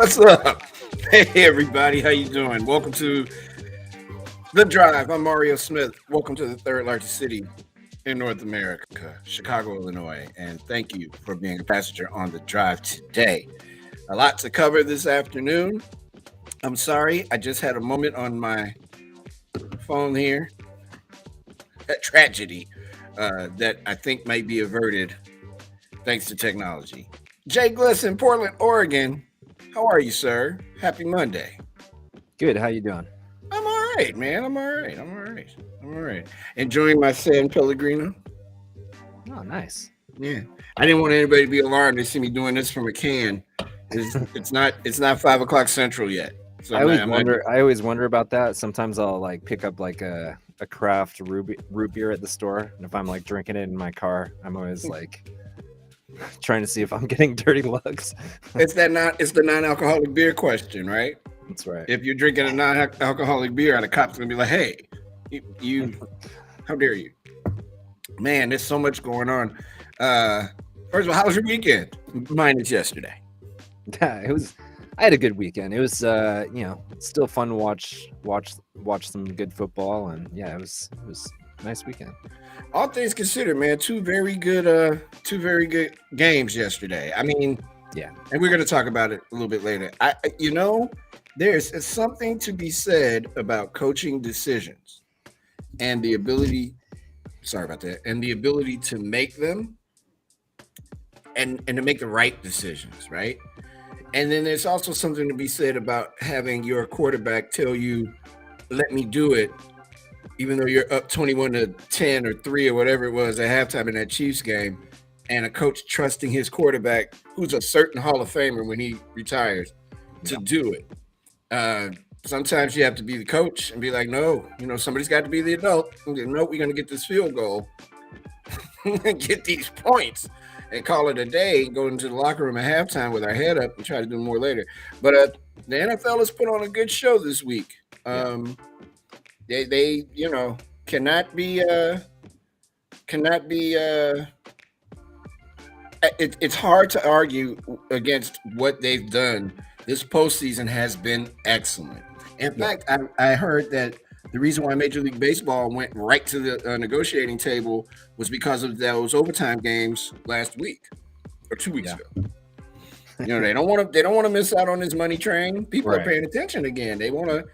What's up? Hey everybody, how you doing? Welcome to The Drive. I'm Mario Smith. Welcome to the third largest city in North America, Chicago, Illinois. And thank you for being a passenger on The Drive today. A lot to cover this afternoon. I'm sorry, I just had a moment on my phone here. A tragedy that I think might be averted thanks to technology. Jay Gliss in Portland, Oregon. How are you, sir? Happy Monday. Good. How you doing? I'm all right, man. I'm all right. Enjoying my San Pellegrino. Oh, nice. Yeah. I didn't want anybody to be alarmed. They see me doing this from a can. It's not 5 o'clock Central yet. So I always wonder about that. Sometimes I'll like pick up like a craft root beer at the store, and if I'm like drinking it in my car, I'm always like trying to see if I'm getting dirty looks. It's the non-alcoholic beer question, right? That's right. If you're drinking a non-alcoholic beer, and the cop's gonna be like, "Hey, you how dare you?" Man, there's so much going on. First of all, how was your weekend? Mine is yesterday. Yeah, I had a good weekend. It was still fun to watch some good football, and yeah, it was a nice weekend. All things considered, man, two very good games yesterday. I mean, yeah, and we're gonna talk about it a little bit later. There's something to be said about coaching decisions and the ability. Sorry about that, and the ability to make them and to make the right decisions, right? And then there's also something to be said about having your quarterback tell you, "Let me do it," even though you're up 21-10 or 3 or whatever it was at halftime in that Chiefs game, and a coach trusting his quarterback, who's a certain Hall of Famer when he retires, to do it. Sometimes you have to be the coach and be like, "No, somebody's got to be the adult. No, we're going to get this field goal and get these points and call it a day, go into the locker room at halftime with our head up and try to do more later." But the NFL has put on a good show this week. They cannot be it's hard to argue against what they've done. This postseason has been excellent. In fact, I heard that the reason why Major League Baseball went right to the negotiating table was because of those overtime games last week or 2 weeks ago. They don't want to miss out on this money train. People are paying attention again. They want to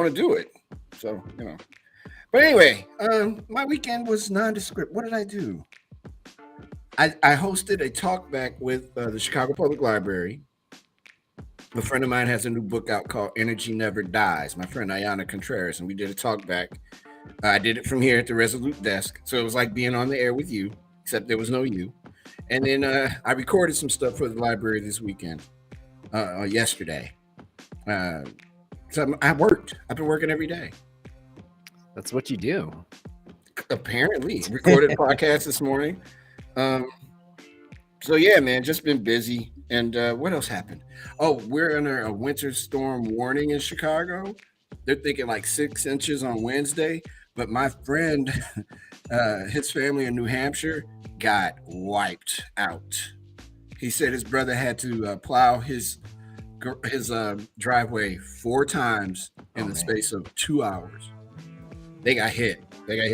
do it. So, But anyway, my weekend was nondescript. What did I do? I hosted a talk back with the Chicago Public Library. A friend of mine has a new book out called Energy Never Dies. My friend Ayana Contreras, and we did a talk back. I did it from here at the Resolute desk. So it was like being on the air with you, except there was no you. And then I recorded some stuff for the library this weekend, yesterday. So I worked. I've been working every day. That's what you do. Apparently. Recorded a podcast this morning. So yeah, man, just been busy. And what else happened? Oh, we're under a winter storm warning in Chicago. They're thinking like 6 inches on Wednesday. But my friend, his family in New Hampshire got wiped out. He said his brother had to plow his driveway 4 times in the space of 2 hours. They got hit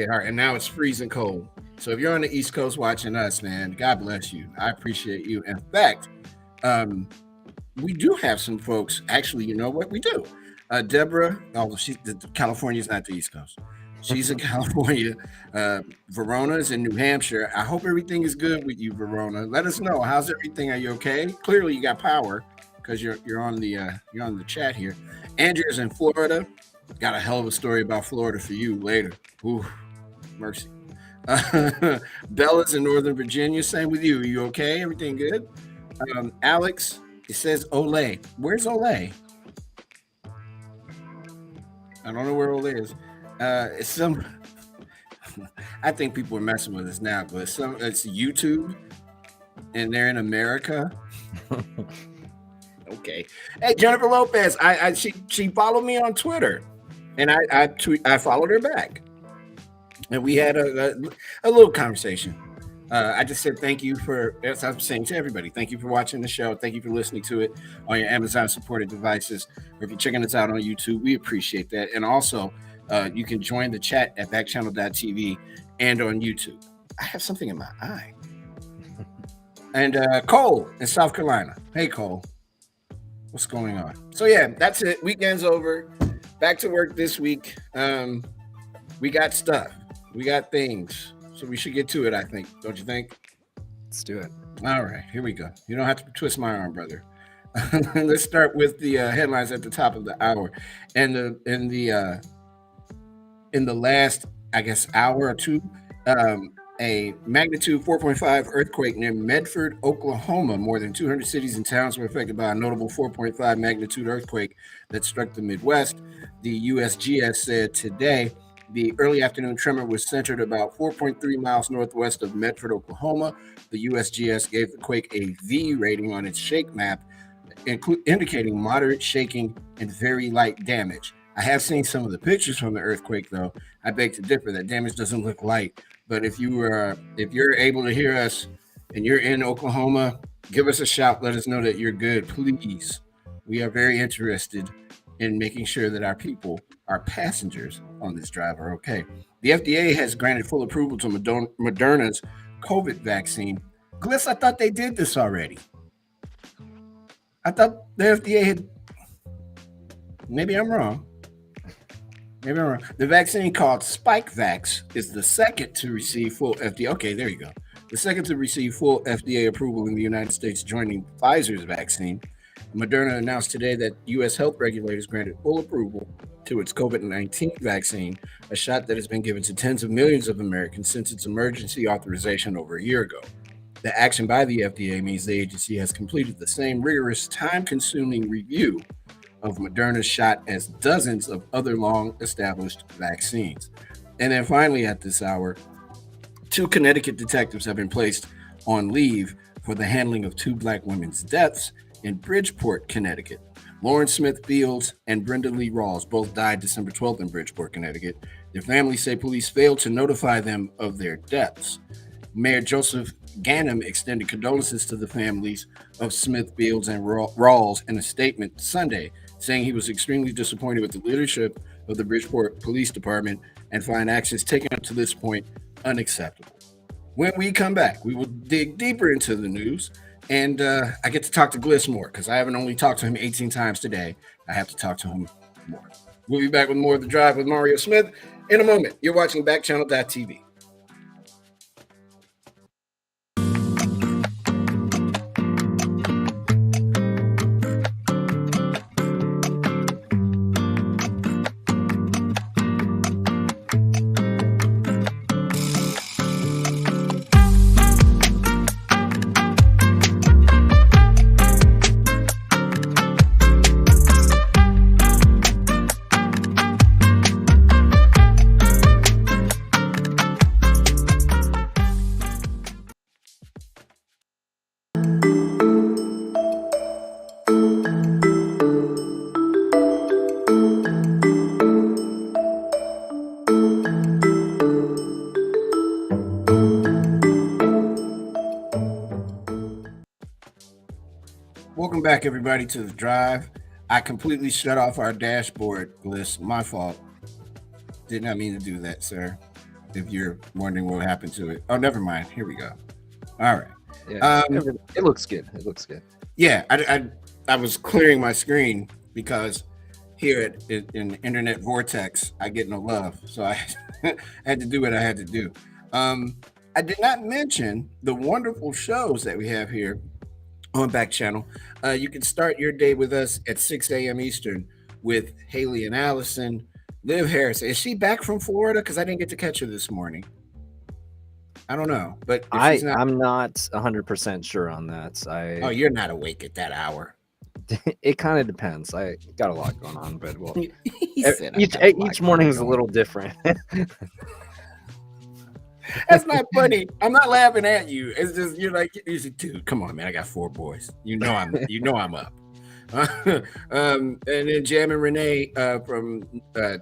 hard, and now it's freezing cold. So if you're on the East Coast watching us, man, God bless you. I appreciate you. In fact, we do have some folks. Actually, you know what we do? Deborah, California's not the East Coast. She's in California. Verona is in New Hampshire. I hope everything is good with you, Verona. Let us know. How's everything? Are you okay? Clearly, you got power because you're on the chat here. Andrew's in Florida. Got a hell of a story about Florida for you later. Ooh, mercy. Bella's in Northern Virginia. Same with you. Are you okay? Everything good? Alex, it says Olay. Where's Olay? I don't know where Olay is. It's some. I think people are messing with us now, but it's YouTube, and they're in America. Okay. Hey, Jennifer Lopez. She followed me on Twitter, and I followed her back, and we had a little conversation. I just said thank you for, as I'm saying to everybody, thank you for watching the show. Thank you for listening to it on your Amazon supported devices. Or if you're checking us out on YouTube, we appreciate that. And also, you can join the chat at backchannel.tv and on YouTube. I have something in my eye. And Cole in South Carolina. Hey, Cole. What's going on? So, yeah, that's it. Weekend's over. Back to work this week. We got stuff. We got things. So we should get to it, I think. Don't you think? Let's do it. All right, here we go. You don't have to twist my arm, brother. Let's start with the headlines at the top of the hour, and in the last, I guess, hour or two, a magnitude 4.5 earthquake near Medford, Oklahoma. More than 200 cities and towns were affected by a notable 4.5 magnitude earthquake that struck the Midwest. The USGS said today the early afternoon tremor was centered about 4.3 miles northwest of Medford, Oklahoma. The USGS gave the quake a V rating on its shake map, indicating moderate shaking and very light damage. I have seen some of the pictures from the earthquake, though. I beg to differ. That damage doesn't look light. But if you're able to hear us and you're in Oklahoma, give us a shout. Let us know that you're good, please. We are very interested in making sure that our people, our passengers on this drive, are okay. The FDA has granted full approval to Moderna's COVID vaccine. Gliss, I thought they did this already. I thought the FDA had. Maybe I'm wrong. The vaccine called SpikeVax is the second to receive full FDA. Okay, there you go. The second to receive full FDA approval in the United States, joining Pfizer's vaccine. Moderna announced today that U.S. health regulators granted full approval to its COVID-19 vaccine, a shot that has been given to tens of millions of Americans since its emergency authorization over a year ago. The action by the FDA means the agency has completed the same rigorous, time-consuming review of Moderna's shot as dozens of other long-established vaccines. And then finally at this hour, 2 Connecticut detectives have been placed on leave for the handling of 2 Black women's deaths in Bridgeport, Connecticut. Lauren Smith Fields and Brenda Lee Rawls both died December 12th in Bridgeport, Connecticut. Their families say police failed to notify them of their deaths. Mayor Joseph Ganim extended condolences to the families of Smith, Fields, and Rawls in a statement Sunday, saying he was extremely disappointed with the leadership of the Bridgeport Police Department and find actions taken up to this point unacceptable. When we come back, we will dig deeper into the news, and I get to talk to Gliss more because I haven't only talked to him 18 times today. I have to talk to him more. We'll be back with more of The Drive with Mario Smith in a moment. You're watching Backchannel.tv. Welcome back, everybody, to The Drive. I completely shut off our dashboard list. My fault. Did not mean to do that, sir. If you're wondering what happened to it. Oh, never mind. Here we go. All right. Yeah, it looks good. It looks good. Yeah, I was clearing my screen because here in Internet Vortex, I get no love. So I had to do what I had to do. I did not mention the wonderful shows that we have here on Back Channel. You can start your day with us at 6 a.m. Eastern with Haley and Allison. Liv Harris, is she back from Florida? Because I didn't get to catch her this morning. I don't know, but I'm not 100% sure on that. Oh, you're not awake at that hour. It kind of depends. I got a lot going on, but well, each morning is a little different. That's not funny. I'm not laughing at you. It's just you're like, dude, come on, man. I got 4 boys. You know I'm up. And then Jam and Renee from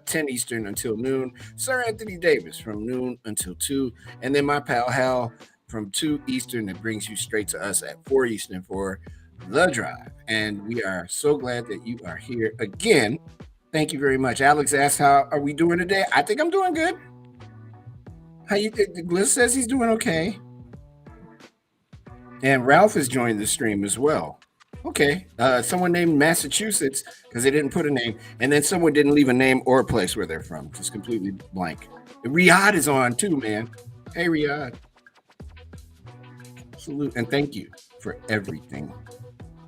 10 Eastern until noon. Sir Anthony Davis from noon until 2. And then my pal Hal from 2 Eastern that brings you straight to us at 4 Eastern for The Drive. And we are so glad that you are here again. Thank you very much. Alex asked, how are we doing today? I think I'm doing good. How you think? Gliss says he's doing okay. And Ralph has joined the stream as well. Okay. Someone named Massachusetts because they didn't put a name. And then someone didn't leave a name or a place where they're from. Just completely blank. Riyadh is on too, man. Hey, Riyadh. Salute. And thank you for everything.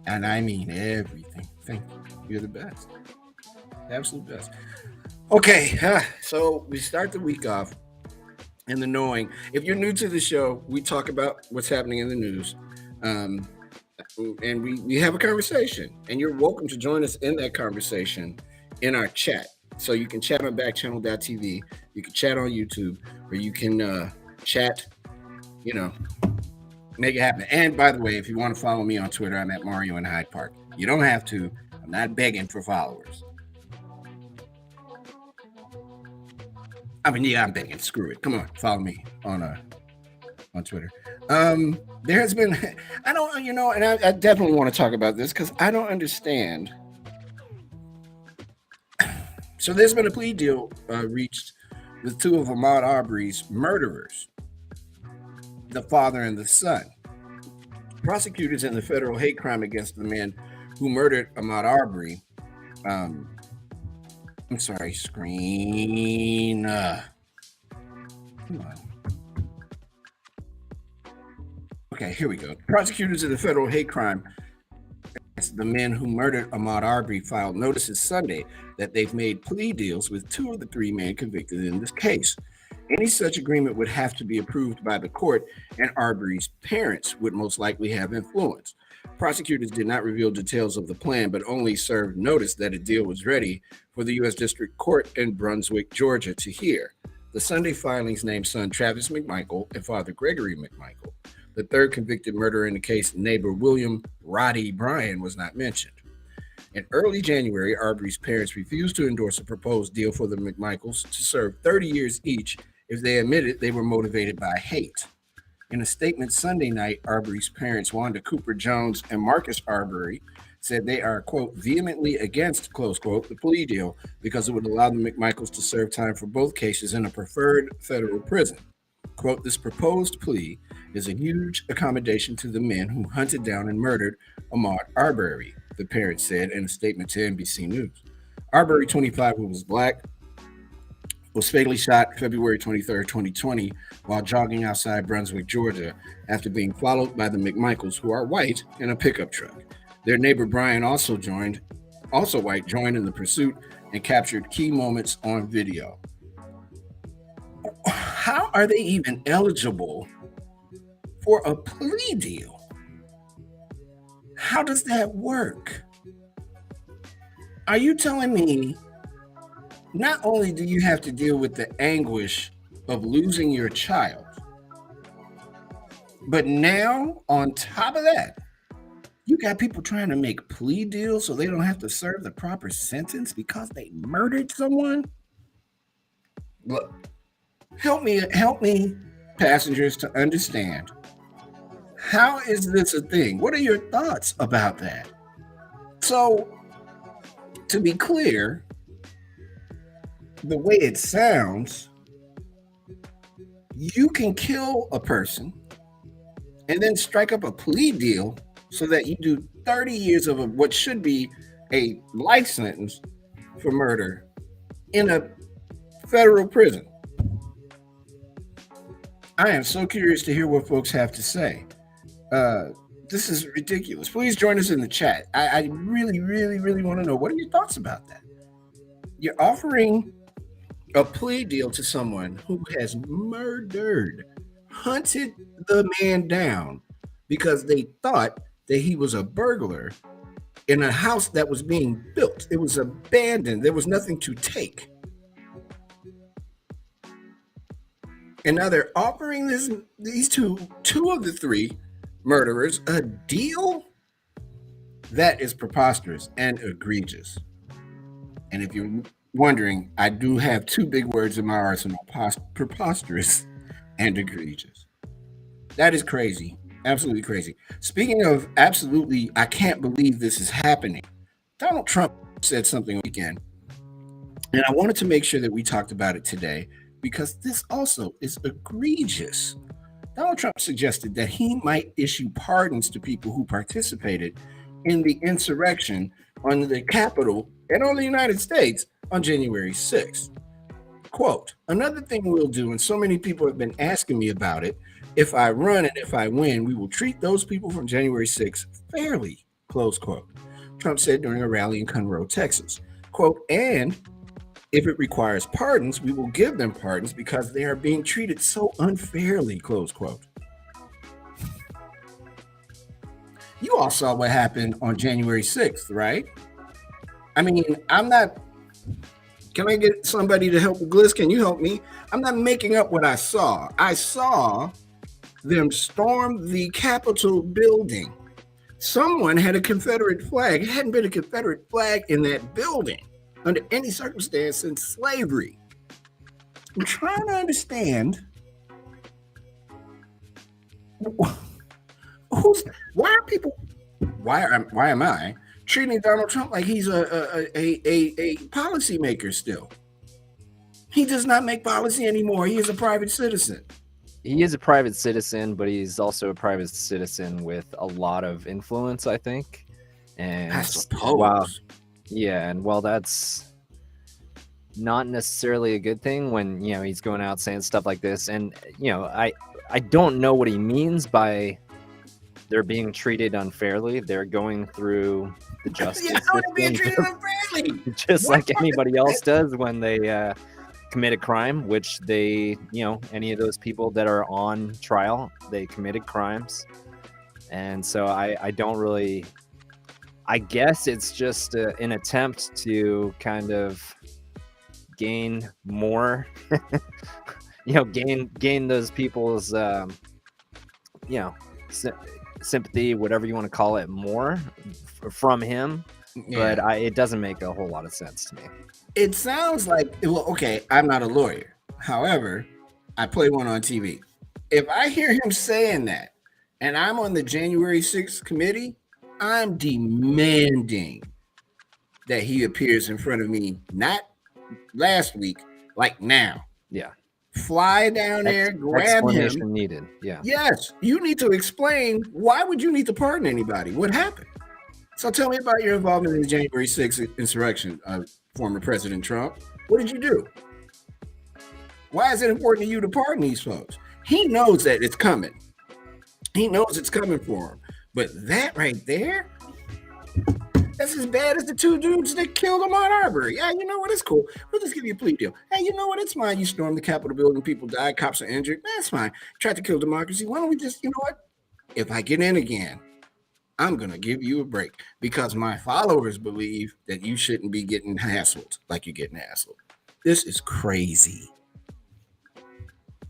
And I mean everything. Thank you. You're the best. Absolute best. Okay. So we start the week off in the knowing. If you're new to the show, we talk about what's happening in the news. And we have a conversation, and you're welcome to join us in that conversation in our chat. So you can chat on backchannel.tv, you can chat on YouTube, or you can chat, make it happen. And by the way, if you want to follow me on Twitter, I'm at Mario in Hyde Park. You don't have to. I'm not begging for followers. I mean, yeah, I'm begging. Screw it. Come on, follow me on Twitter. There has been, I don't, and I definitely want to talk about this because I don't understand. So there's been a plea deal reached with 2 of Ahmaud Arbery's murderers, the father and the son. Prosecutors in the federal hate crime against the man who murdered Ahmaud Arbery. I'm sorry, screen. Come on. Okay, here we go. Prosecutors of the federal hate crime against the men who murdered Ahmaud Arbery filed notices Sunday that they've made plea deals with 2 of the 3 men convicted in this case. Any such agreement would have to be approved by the court, and Arbery's parents would most likely have influence. Prosecutors did not reveal details of the plan, but only served notice that a deal was ready for the U.S. District Court in Brunswick, Georgia, to hear. The Sunday filings named son Travis McMichael and father Gregory McMichael. The 3rd convicted murderer in the case, neighbor William Roddy Bryan, was not mentioned. In early January, Arbery's parents refused to endorse a proposed deal for the McMichaels to serve 30 years each if they admitted they were motivated by hate. In a statement Sunday night, Arbery's parents, Wanda Cooper Jones and Marcus Arbery, said they are, quote, vehemently against, close quote, the plea deal because it would allow the McMichaels to serve time for both cases in a preferred federal prison. Quote, this proposed plea is a huge accommodation to the men who hunted down and murdered Ahmaud Arbery, the parents said in a statement to NBC News. Arbery, 25, who was black, was fatally shot February 23, 2020, while jogging outside Brunswick, Georgia, after being followed by the McMichaels, who are white, in a pickup truck. Their neighbor Brian, also white, joined in the pursuit and captured key moments on video. How are they even eligible for a plea deal? How does that work? Are you telling me not only do you have to deal with the anguish of losing your child, but now on top of that, you got people trying to make plea deals so they don't have to serve the proper sentence because they murdered someone? Look, help me, passengers, to understand. How is this a thing? What are your thoughts about that? So, to be clear, the way it sounds, you can kill a person and then strike up a plea deal so that you do 30 years of what should be a life sentence for murder in a federal prison. I am so curious to hear what folks have to say. This is ridiculous. Please join us in the chat. I really, really, really want to know, what are your thoughts about that? You're offering a plea deal to someone who has hunted the man down because they thought that he was a burglar in a house that was being built. It was abandoned. There was nothing to take. And now they're offering these two of the 3 murderers a deal? That is preposterous and egregious. And if you're wondering, I do have 2 big words in my arsenal: preposterous and egregious. That is crazy. Absolutely crazy. Speaking of absolutely, I can't believe this is happening. Donald Trump said something weekend, and I wanted to make sure that we talked about it today because this also is egregious. Donald Trump suggested that he might issue pardons to people who participated in the insurrection on the Capitol and on the United States on January 6th. Quote, another thing we'll do, and so many people have been asking me about it, if I run and if I win, we will treat those people from January 6th fairly, close quote. Trump said during a rally in Conroe, Texas. Quote, and if it requires pardons, we will give them pardons because they are being treated so unfairly, close quote. You all saw what happened on January 6th, right? I mean, I'm not. Can I get somebody to help Gliss? Can you help me? I'm not making up what I saw. I saw them storm the Capitol building. Someone had a Confederate flag. It hadn't been a Confederate flag in that building under any circumstance since slavery. I'm trying to understand why am I treating Donald Trump like he's a policymaker still? He does not make policy anymore. He is a private citizen. He is a private citizen, but he's also a private citizen with a lot of influence, I think. And I suppose. While that's not necessarily a good thing when, he's going out saying stuff like this. And, I don't know what he means by they're being treated unfairly. They're going through the justice system being treated unfairly, just like anybody else does when they commit a crime, which they, any of those people that are on trial, they committed crimes. And so I don't really, I guess it's just an attempt to kind of gain more, gain those people's, sympathy, whatever you want to call it, more from him. Yeah. But it doesn't make a whole lot of sense to me. It sounds like, well, okay, I'm not a lawyer. However, I play one on TV. If I hear him saying that and I'm on the January 6th committee, I'm demanding that he appears in front of me, not last week, like now. Yeah. Fly down there, grab him. Needed. Yeah. Yes, you need to explain why would you need to pardon anybody? What happened? So tell me about your involvement in the January 6th insurrection, former President Trump. What did you do? Why is it important to you to pardon these folks? He knows that it's coming. He knows it's coming for him. But that right there, that's as bad as the two dudes that killed Ahmaud Arbery. Yeah, you know what? It's cool. We'll just give you a plea deal. Hey, you know what? It's fine. You stormed the Capitol building. People died. Cops are injured. That's fine. Tried to kill democracy. Why don't we just, you know what? If I get in again, I'm going to give you a break because my followers believe that you shouldn't be getting hassled like you're getting hassled. This is crazy.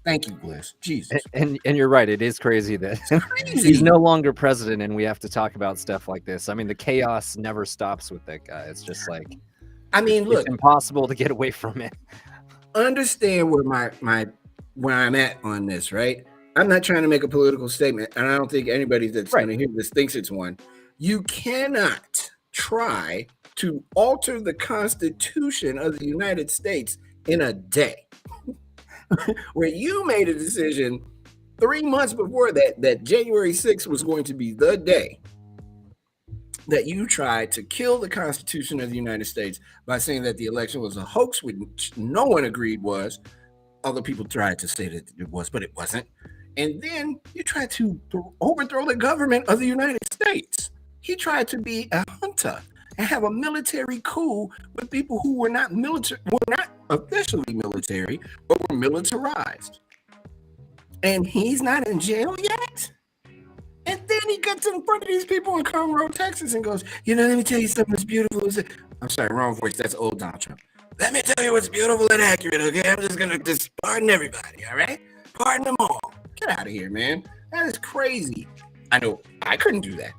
Thank you, Bliss. Jesus. And you're right. It is crazy that he's no longer president and we have to talk about stuff like this. I mean, the chaos never stops with that guy. It's just like, look, it's impossible to get away from it. Understand where where I'm at on this, right? I'm not trying to make a political statement, and I don't think anybody that's going to hear this thinks it's one. You cannot try to alter the Constitution of the United States in a day. Where you made a decision 3 months before that January 6th was going to be the day that you tried to kill the Constitution of the United States by saying that the election was a hoax, which no one agreed was. Other people tried to say that it was, but it wasn't. And then you tried to overthrow the government of the United States. He tried to be a junta and have a military coup with people who were not officially military, but were militarized. And he's not in jail yet? And then he gets in front of these people in Conroe, Texas and goes, let me tell you something that's beautiful. I'm sorry, wrong voice. That's old Donald Trump. Let me tell you what's beautiful and accurate, okay? I'm just going to pardon everybody, all right? Pardon them all. Get out of here, man. That is crazy. I know I couldn't do that.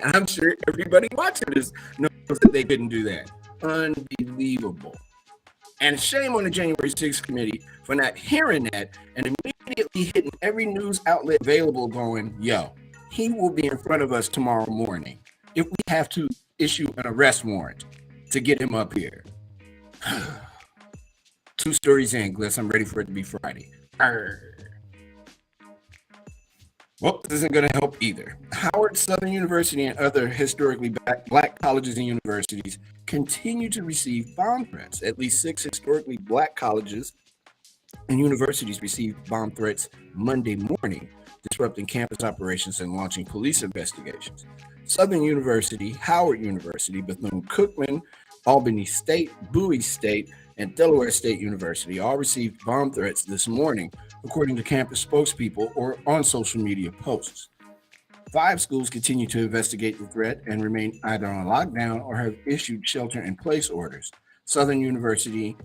And I'm sure everybody watching this knows that they couldn't do that. Unbelievable. And shame on the January 6th committee for not hearing that and immediately immediately hitting every news outlet available going, yo, he will be in front of us tomorrow morning if we have to issue an arrest warrant to get him up here. 2 stories in, Gliss. I'm ready for it to be Friday. Arr. Well, this isn't going to help either. Howard, Southern University, and other historically black colleges and universities continue to receive bomb threats. At least 6 historically black colleges and universities received bomb threats Monday morning, disrupting campus operations and launching police investigations. Southern University, Howard University, Bethune-Cookman, Albany State, Bowie State, and Delaware State University all received bomb threats this morning, according to campus spokespeople or on social media posts. 5 schools continue to investigate the threat and remain either on lockdown or have issued shelter-in-place orders. Southern University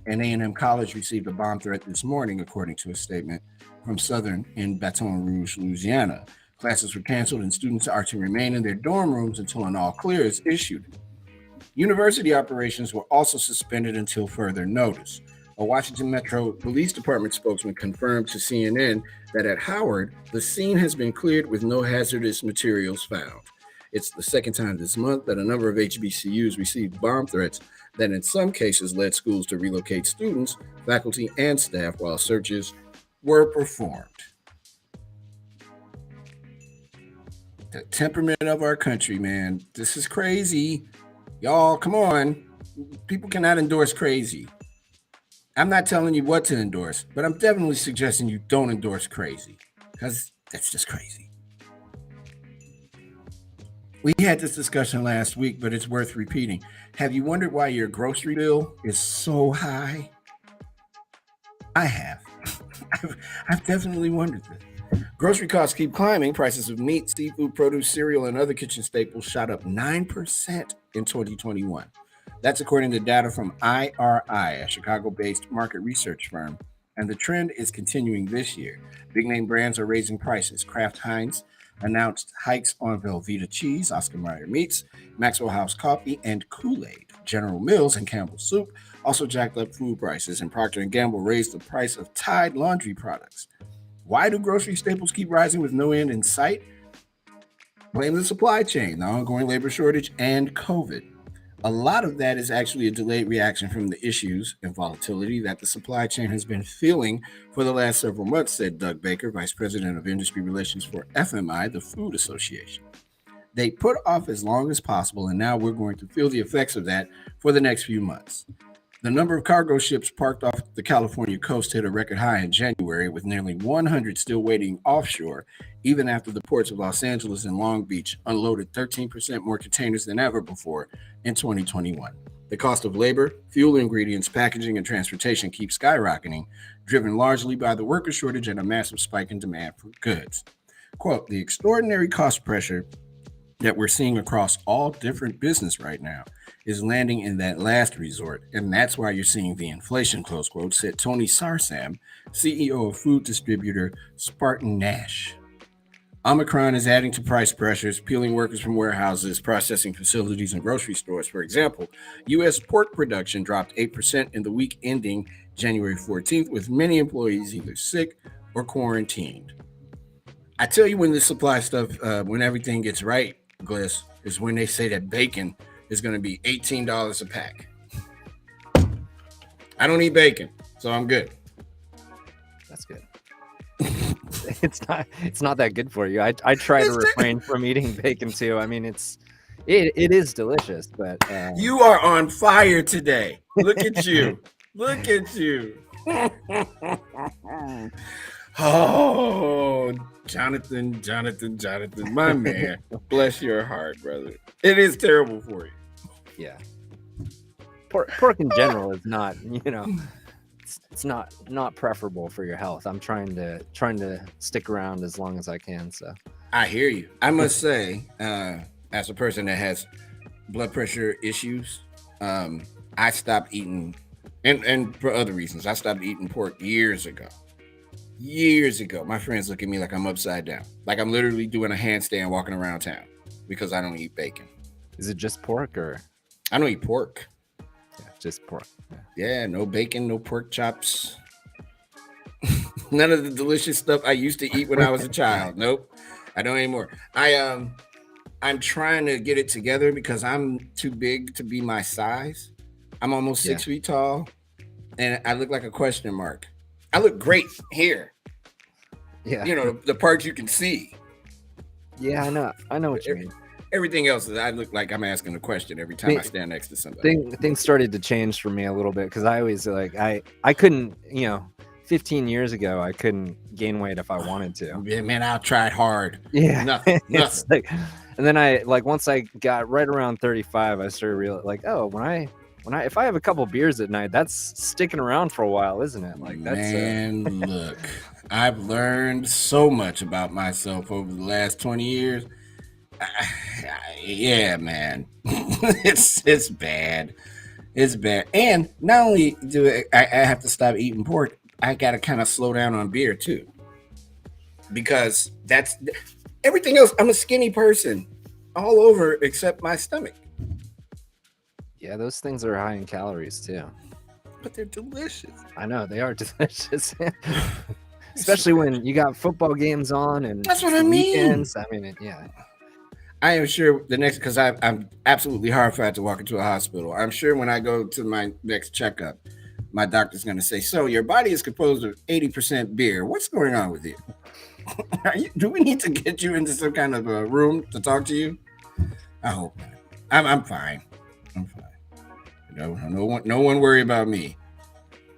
and A&M College received a bomb threat this morning, according to a statement from Southern in Baton Rouge, Louisiana. Classes were canceled and students are to remain in their dorm rooms until an all-clear is issued. University operations were also suspended until further notice. A Washington Metro Police Department spokesman confirmed to CNN that at Howard, the scene has been cleared with no hazardous materials found. It's the second time this month that a number of HBCUs received bomb threats that in some cases led schools to relocate students, faculty, and staff while searches were performed. The temperament of our country, man. This is crazy. Y'all, come on. People cannot endorse crazy. I'm not telling you what to endorse, but I'm definitely suggesting you don't endorse crazy, because that's just crazy. We had this discussion last week, but it's worth repeating. Have you wondered why your grocery bill is so high? I have. I've definitely wondered this. Grocery costs keep climbing. Prices of meat, seafood, produce, cereal, and other kitchen staples shot up 9% in 2021. That's according to data from IRI, a Chicago-based market research firm, and the trend is continuing this year. Big-name brands are raising prices. Kraft Heinz announced hikes on Velveeta cheese, Oscar Mayer meats, Maxwell House coffee, and Kool-Aid. General Mills and Campbell's Soup also jacked up food prices, and Procter & Gamble raised the price of Tide laundry products. Why do grocery staples keep rising with no end in sight? Blame the supply chain, the ongoing labor shortage, and COVID. A lot of that is actually a delayed reaction from the issues and volatility that the supply chain has been feeling for the last several months, said Doug Baker, Vice President of Industry Relations for FMI, the Food Association. They put off as long as possible, and now we're going to feel the effects of that for the next few months. The number of cargo ships parked off the California coast hit a record high in January, with nearly 100 still waiting offshore, even after the ports of Los Angeles and Long Beach unloaded 13% more containers than ever before in 2021. The cost of labor, fuel ingredients, packaging, and transportation keeps skyrocketing, driven largely by the worker shortage and a massive spike in demand for goods. Quote, the extraordinary cost pressure that we're seeing across all different business right now is landing in that last resort, and that's why you're seeing the inflation, close quote, said Tony Sarsam, CEO of food distributor Spartan Nash. Omicron is adding to price pressures, peeling workers from warehouses, processing facilities, and grocery stores. For example, U.S. pork production dropped 8% in the week ending January 14th, with many employees either sick or quarantined. I tell you when this supply stuff, when everything gets right, Gliss, is when they say that bacon is going to be $18 a pack. I don't eat bacon, so I'm good. That's good. It's not that good for you. I try to refrain from eating bacon too. I mean, it is delicious, but you are on fire today. Look at you. Look at you. Oh, Jonathan, my man. Bless your heart, brother. It is terrible for you. Yeah. Pork in general is not, it's not preferable for your health. I'm trying to stick around as long as I can. So I hear you. I must say, as a person that has blood pressure issues, I stopped eating, and for other reasons, I stopped eating pork years ago. My friends look at me like I'm upside down, like I'm literally doing a handstand walking around town because I don't eat bacon. Is it just pork or? I don't eat pork. Yeah, just pork. Yeah, no bacon, no pork chops. None of the delicious stuff I used to eat when I was a child. Nope, I don't anymore. I'm trying to get it together because I'm too big to be my size. I'm almost Yeah. 6 feet tall, and I look like a question mark. I look great here. Yeah. The parts you can see. Yeah, I know what you mean. Everything else is I look like I'm asking a question every time I stand next to somebody. Things started to change for me a little bit because I always I couldn't 15 years ago I couldn't gain weight if I wanted to. Yeah, man, I tried hard. Yeah, Nothing. it's like, and then I once I got right around 35, I started realizing if I have a couple beers at night, that's sticking around for a while, isn't it? Like that's man, look, I've learned so much about myself over the last 20 years. Yeah, man, it's bad. It's bad. And not only do I have to stop eating pork, I got to kind of slow down on beer too, because that's everything else. I'm a skinny person, all over except my stomach. yeah, those things are high in calories too. But they're delicious. I know they are delicious. Especially when you got football games on and that's what I mean. Weekends. I mean, yeah. I am sure the next, because I'm absolutely horrified to walk into a hospital. I'm sure when I go to my next checkup, my doctor's going to say, "So your body is composed of 80% beer. What's going on with you? Do we need to get you into some kind of a room to talk to you?" I hope not. I'm fine. I'm fine. No one worry about me.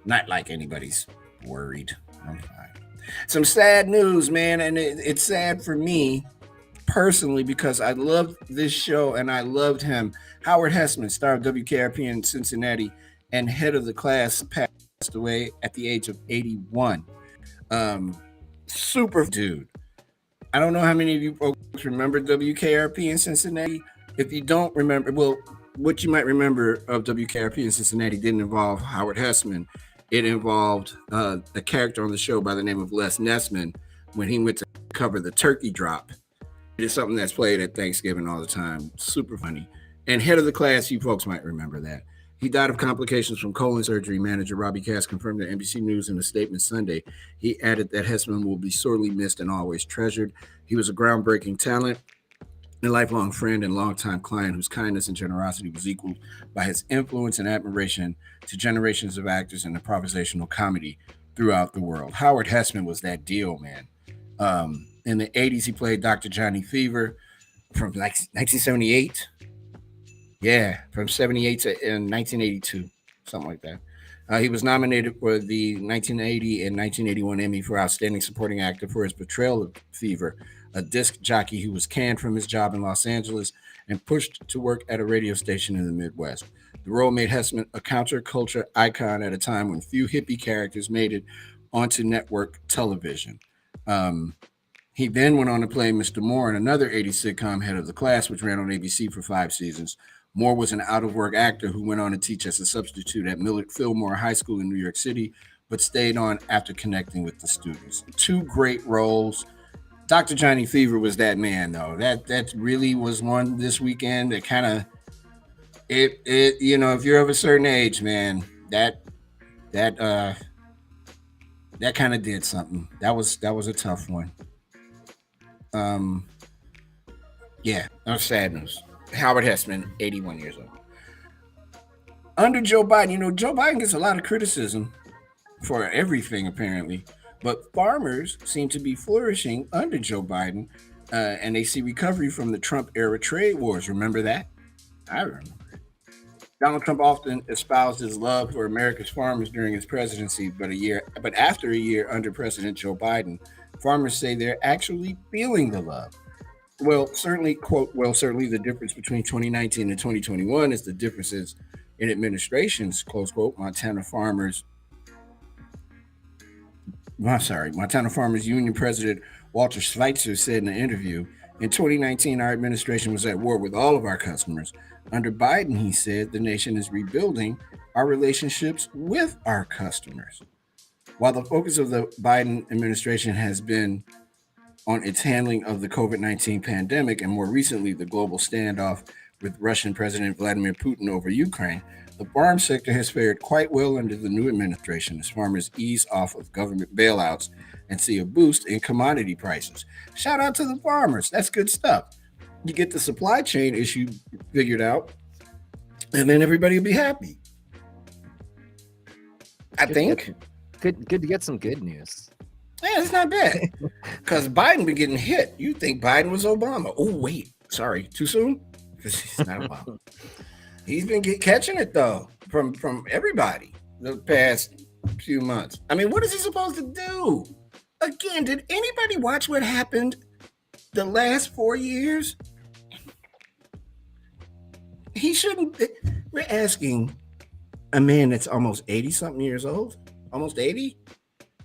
Not like anybody's worried. I'm fine. Some sad news, man, and it's sad for me personally because I loved this show and I loved him. Howard Hessman, star of WKRP in Cincinnati and head of the class, passed away at the age of 81. Super dude. I don't know how many of you folks remember WKRP in Cincinnati. If you don't remember, well, what you might remember of WKRP in Cincinnati didn't involve Howard Hessman. It involved a character on the show by the name of Les Nessman when he went to cover the turkey drop. It is something that's played at Thanksgiving all the time. Super funny. And head of the class, you folks might remember that. He died of complications from colon surgery. Manager Robbie Cass confirmed to NBC News in a statement Sunday. He added that Hessman will be sorely missed and always treasured. He was a groundbreaking talent, a lifelong friend and longtime client whose kindness and generosity was equaled by his influence and admiration to generations of actors in improvisational comedy throughout the world. Howard Hessman was that deal, man. In the 80s, he played Dr. Johnny Fever from 1978. Yeah, from 78 to 1982, something like that. He was nominated for the 1980 and 1981 Emmy for Outstanding Supporting Actor for his portrayal of Fever, a disc jockey who was canned from his job in Los Angeles and pushed to work at a radio station in the Midwest. The role made Hessman a counterculture icon at a time when few hippie characters made it onto network television. He then went on to play Mr. Moore in another 80s sitcom, Head of the Class, which ran on ABC for 5 seasons. Moore was an out-of-work actor who went on to teach as a substitute at Millard Fillmore High School in New York City, but stayed on after connecting with the students. 2 great roles. Dr. Johnny Fever was that man, though. That really was one this weekend that kind of it if you're of a certain age, man, that kind of did something. That was a tough one. Yeah, that was sad news. Howard Hessman, 81 years old. Under Joe Biden, Joe Biden gets a lot of criticism for everything, apparently. But farmers seem to be flourishing under Joe Biden, and they see recovery from the Trump-era trade wars. Remember that? I remember it. Donald Trump often espoused his love for America's farmers during his presidency, but after a year under President Joe Biden, farmers say they're actually feeling the love. Well, certainly, quote, certainly the difference between 2019 and 2021 is the differences in administrations, close quote. Montana Farmers Union President Walter Schweitzer said in an interview, in 2019, our administration was at war with all of our customers. Under Biden, he said, the nation is rebuilding our relationships with our customers. While the focus of the Biden administration has been on its handling of the COVID-19 pandemic and more recently the global standoff with Russian President Vladimir Putin over Ukraine, the farm sector has fared quite well under the new administration as farmers ease off of government bailouts and see a boost in commodity prices. Shout out to the farmers. That's good stuff. You get the supply chain issue figured out, and then everybody will be happy. I think. Good to get some good news. Yeah, it's not bad. Because Biden been getting hit. You think Biden was Obama. Oh, wait. Sorry. Too soon? Because he's not Obama. He's been catching it, though, from everybody the past few months. I mean, what is he supposed to do? Again, did anybody watch what happened the last 4 years? He shouldn't. We're asking a man that's almost 80-something years old, almost 80.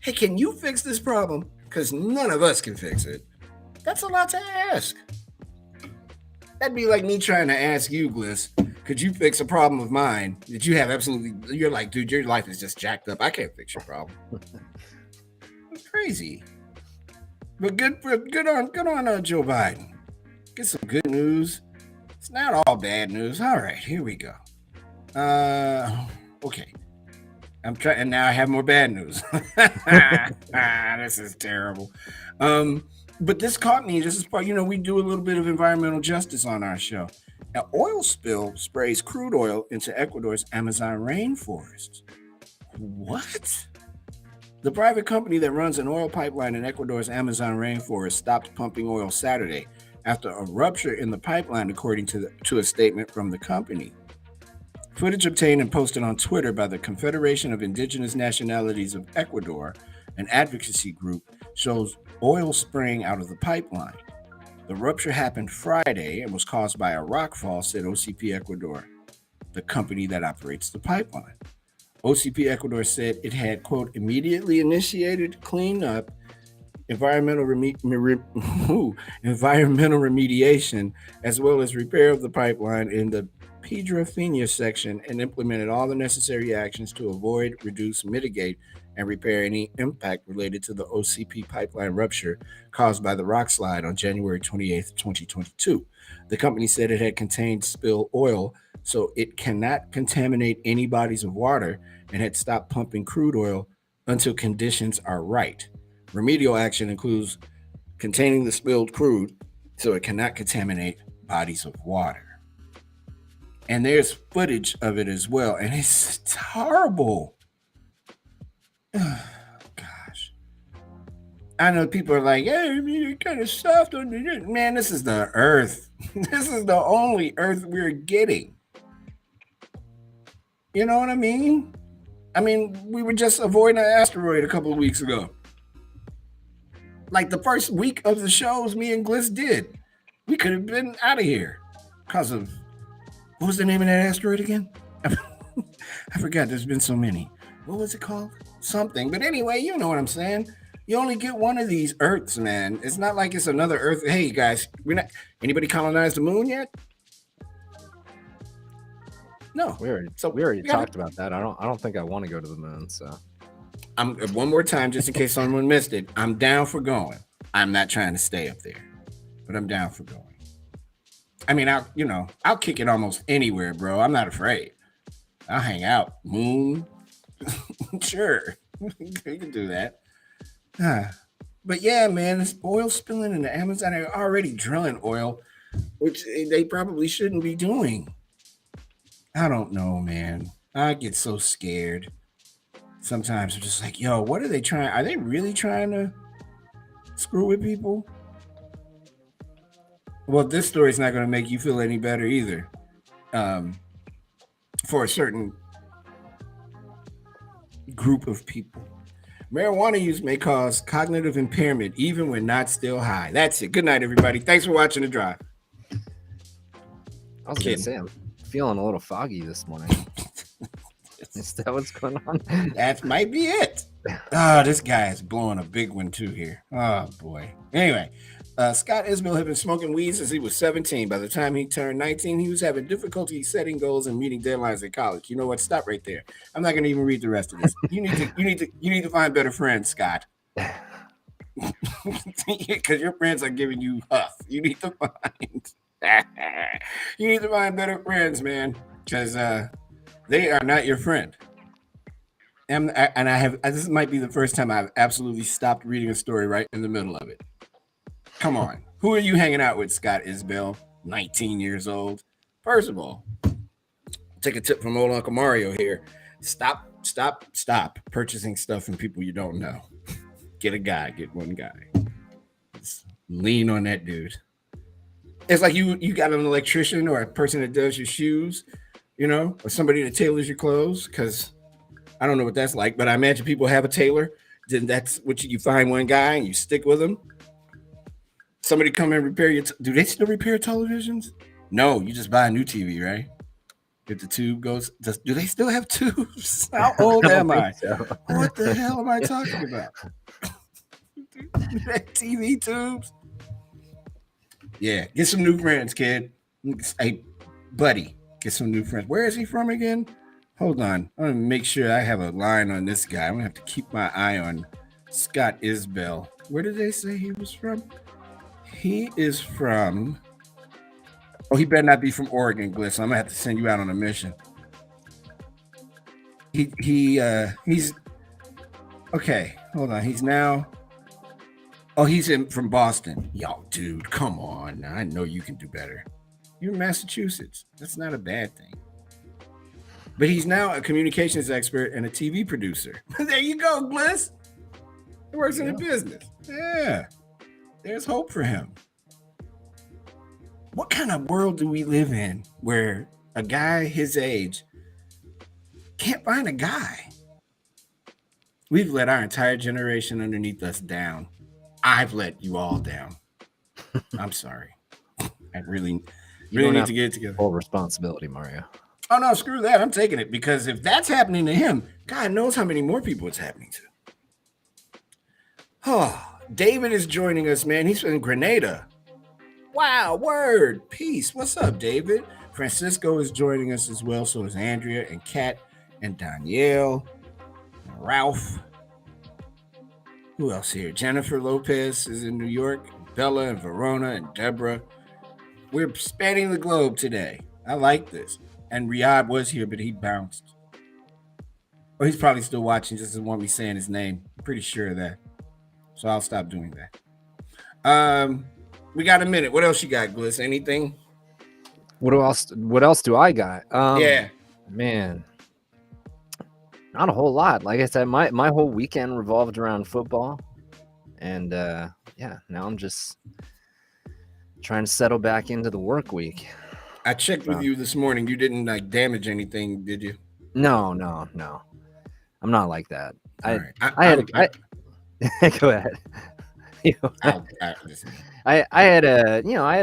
Hey, can you fix this problem? Because none of us can fix it. That's a lot to ask. That'd be like me trying to ask you, Gliss, could you fix a problem of mine that you have absolutely, you're like, dude, your life is just jacked up. I can't fix your problem. It's crazy. But good on Joe Biden. Get some good news. It's not all bad news. All right, here we go. Okay. I'm trying, and now I have more bad news. This is terrible. But this caught me. This is part, we do a little bit of environmental justice on our show. An oil spill sprays crude oil into Ecuador's Amazon rainforest. What? The private company that runs an oil pipeline in Ecuador's Amazon rainforest stopped pumping oil Saturday after a rupture in the pipeline, according to a statement from the company. Footage obtained and posted on Twitter by the Confederation of Indigenous Nationalities of Ecuador, an advocacy group, shows oil spraying out of the pipeline. The rupture happened Friday and was caused by a rockfall, said OCP Ecuador, the company that operates the pipeline. OCP Ecuador said it had, quote, immediately initiated cleanup, environmental remediation, as well as repair of the pipeline in the Pedra Fina section, and implemented all the necessary actions to avoid, reduce, mitigate, and repair any impact related to the OCP pipeline rupture caused by the rock slide on January 28, 2022. The company said it had contained spilled oil, so it cannot contaminate any bodies of water, and had stopped pumping crude oil until conditions are right. Remedial action includes containing the spilled crude so it cannot contaminate bodies of water. And there's footage of it as well, and it's horrible. Gosh. I know people are like, hey, you're kind of soft on the... Man, this is the Earth. This is the only Earth we're getting. You know what I mean? I mean, we were just avoiding an asteroid a couple of weeks ago. Like the first week of the shows me and Gliss did. We could have been out of here because of... What was the name of that asteroid again? I forgot. There's been so many. What was it called? Something. But anyway, you know what I'm saying. You only get one of these Earths, man. It's not like it's another Earth. Hey, guys, we're not. Anybody colonized the moon yet? No. We already talked about that. I don't think I want to go to the moon. So, one more time, just in case someone missed it. I'm down for going. I'm not trying to stay up there, but I'm down for going. I mean, I'll kick it almost anywhere, bro. I'm not afraid. I'll hang out. Moon. Sure. You can do that. But yeah, man, this oil spilling in the Amazon. They're already drilling oil, which they probably shouldn't be doing. I don't know, man. I get so scared. Sometimes I'm just like, yo, what are they trying? Are they really trying to screw with people? Well, this story is not going to make you feel any better either. For a certain group of people. Marijuana use may cause cognitive impairment even when not still high. That's it. Good night, everybody. Thanks for watching The Drive. I was going to say, I'm feeling a little foggy this morning. Is that what's going on? That might be it. Oh, this guy is blowing a big one too here. Oh, boy. Anyway. Scott Isbell had been smoking weed since he was 17. By the time he turned 19, he was having difficulty setting goals and meeting deadlines at college. You know what? Stop right there. I'm not going to even read the rest of this. You need to find better friends, Scott. Because your friends are giving you huff. You need to find You need to find better friends, man, because they are not your friend. And I have this might be the first time I've absolutely stopped reading a story right in the middle of it. Come on, who are you hanging out with, Scott Isbell, 19 years old? First of all, take a tip from old Uncle Mario here. Stop purchasing stuff from people you don't know. Get a guy, get one guy. Just lean on that dude. It's like you got an electrician or a person that does your shoes, or somebody that tailors your clothes. Because I don't know what that's like, but I imagine people have a tailor. Then that's what you find one guy and you stick with him. Somebody come and repair your. Do they still repair televisions? No, you just buy a new TV, right? If the tube goes, do they still have tubes? How old am I? So. What the hell am I talking about? TV tubes. Yeah, get some new friends, kid. Hey, buddy, get some new friends. Where is he from again? Hold on. I'm going to make sure I have a line on this guy. I'm going to have to keep my eye on Scott Isbell. Where did they say he was from? He is from... Oh, he better not be from Oregon, Gliss. So I'm going to have to send you out on a mission. He's... Okay, hold on. He's now... Oh, he's from Boston. Yo, dude, come on. Now, I know you can do better. You're in Massachusetts. That's not a bad thing. But he's now a communications expert and a TV producer. There you go, Bliss. He works in a business. Yeah. There's hope for him. What kind of world do we live in where a guy his age can't find a guy? We've let our entire generation underneath us down. I've let you all down. I'm sorry. I really need to get it together. Full responsibility, Mario. Oh, no, screw that. I'm taking it because if that's happening to him, God knows how many more people it's happening to. Oh, David is joining us, man. He's from Grenada. Wow, word. Peace. What's up, David? Francisco is joining us as well. So is Andrea and Kat and Danielle and Ralph. Who else here? Jennifer Lopez is in New York. Bella and Verona and Deborah. We're spanning the globe today. I like this. And Riyadh was here, but he bounced. Oh, he's probably still watching, just doesn't want me saying his name. I'm pretty sure of that. So I'll stop doing that. We got a minute. What else you got, Gliss? Anything? What else do I got? Yeah. Man. Not a whole lot. Like I said, my whole weekend revolved around football. And now I'm just trying to settle back into the work week. I checked with you this morning. You didn't damage anything, did you? No. I'm not like that. Right. Go ahead. I had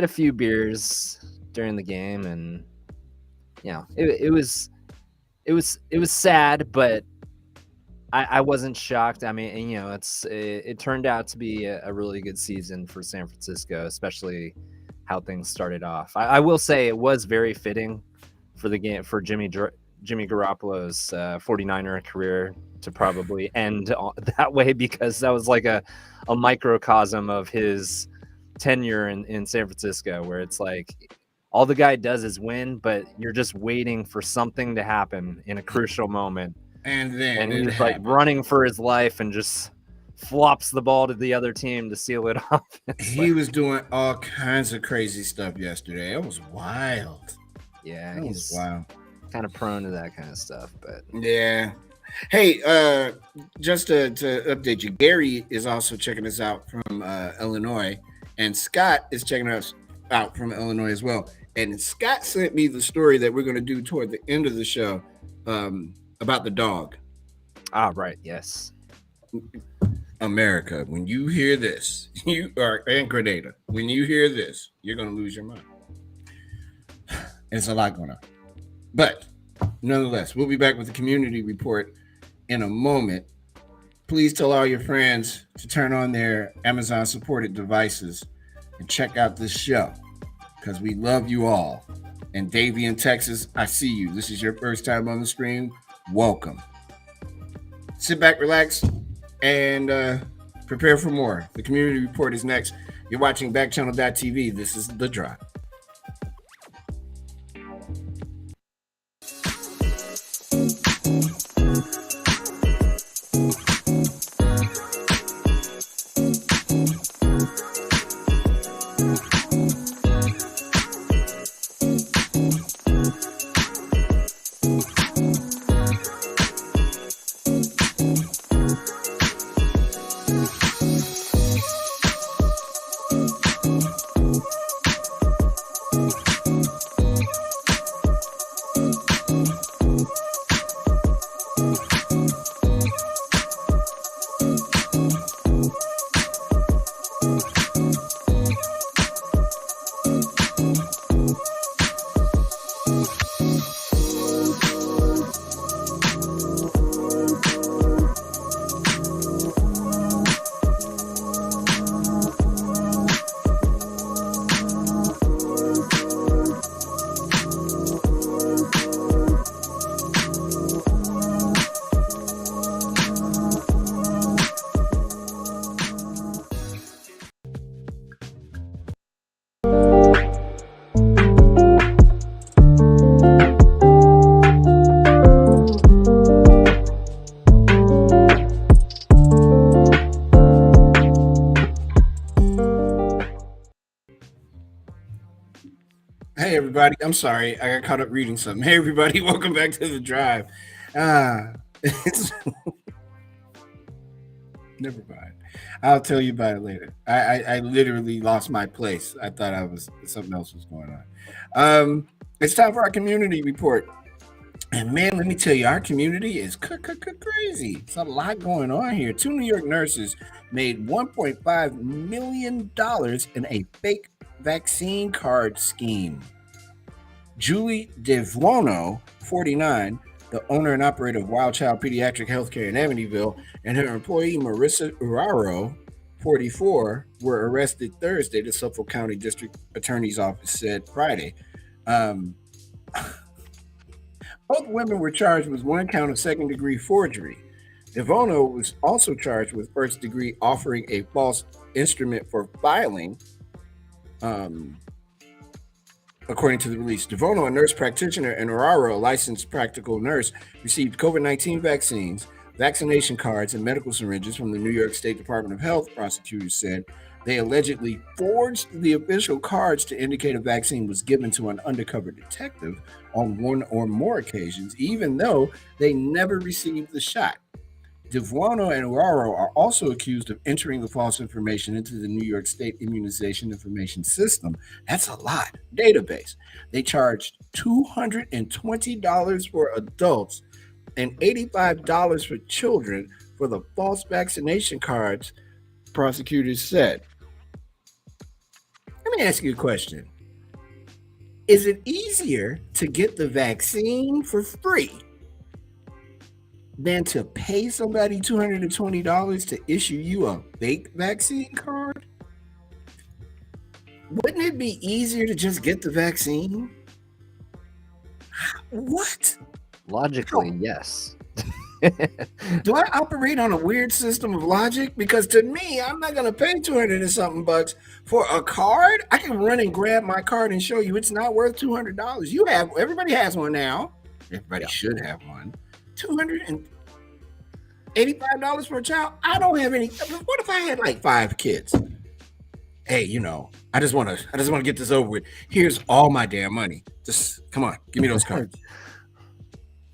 a few beers during the game, and it was sad, but I wasn't shocked. I mean, it turned out to be a really good season for San Francisco, especially how things started off. I will say it was very fitting for the game for Jimmy Garoppolo's 49er career to probably end that way, because that was like a microcosm of his tenure in San Francisco, where it's like all the guy does is win, but you're just waiting for something to happen in a crucial moment. And he's like running for his life and just flops the ball to the other team to seal it off. He was doing all kinds of crazy stuff yesterday. It was wild. Yeah, he's wild. Kind of prone to that kind of stuff, but yeah. Hey, just to update you, Gary is also checking us out from Illinois, and Scott is checking us out from Illinois as well. And Scott sent me the story that we're going to do toward the end of the show about the dog. Ah, right. Yes. America, when you hear this, and Grenada, when you hear this, you're going to lose your mind. It's a lot going on. But nonetheless, we'll be back with the community report in a moment. Please tell all your friends to turn on their Amazon supported devices and check out this show, because we love you all. And Davey in Texas, I see you. This is your first time on the stream. Welcome. Sit back, relax, and prepare for more. The community report is next. You're watching Backchannel.tv. This is The Drop. Hey everybody, I'm sorry, I got caught up reading something. Hey everybody, welcome back to the drive. It's, never mind. I'll tell you about it later. I literally lost my place. I thought I was something else was going on. It's time for our community report. And man, let me tell you, our community is crazy. It's a lot going on here. Two New York nurses made $1.5 million in a fake vaccine card scheme. Julie DeVuono, 49, the owner and operator of Wild Child Pediatric Healthcare in Amityville, and her employee Marissa Uraro, 44, were arrested Thursday, the Suffolk County District Attorney's Office said Friday. Both women were charged with one count of second-degree forgery. DeVuono was also charged with first-degree offering a false instrument for filing, according to the release. DeVuono, a nurse practitioner, and Uraro, a licensed practical nurse, received COVID-19 vaccines, vaccination cards, and medical syringes from the New York State Department of Health, prosecutors said. They allegedly forged the official cards to indicate a vaccine was given to an undercover detective on one or more occasions, even though they never received the shot. DeVuono and Uraro are also accused of entering the false information into the New York State Immunization Information System. That's a lot. Database. They charged $220 for adults and $85 for children for the false vaccination cards, prosecutors said. Let me ask you a question. Is it easier to get the vaccine for free than to pay somebody $220 to issue you a fake vaccine card? Wouldn't it be easier to just get the vaccine? What? Logically, yes. Do I operate on a weird system of logic? Because to me, I'm not going to pay 200 and something bucks for a card. I can run and grab my card and show you it's not worth $200. Everybody has one now. Everybody should have one. $285 for a child. I don't have any. What if I had like 5 kids? Hey, I just want to get this over with. Here's all my damn money. Just come on, give me those cards.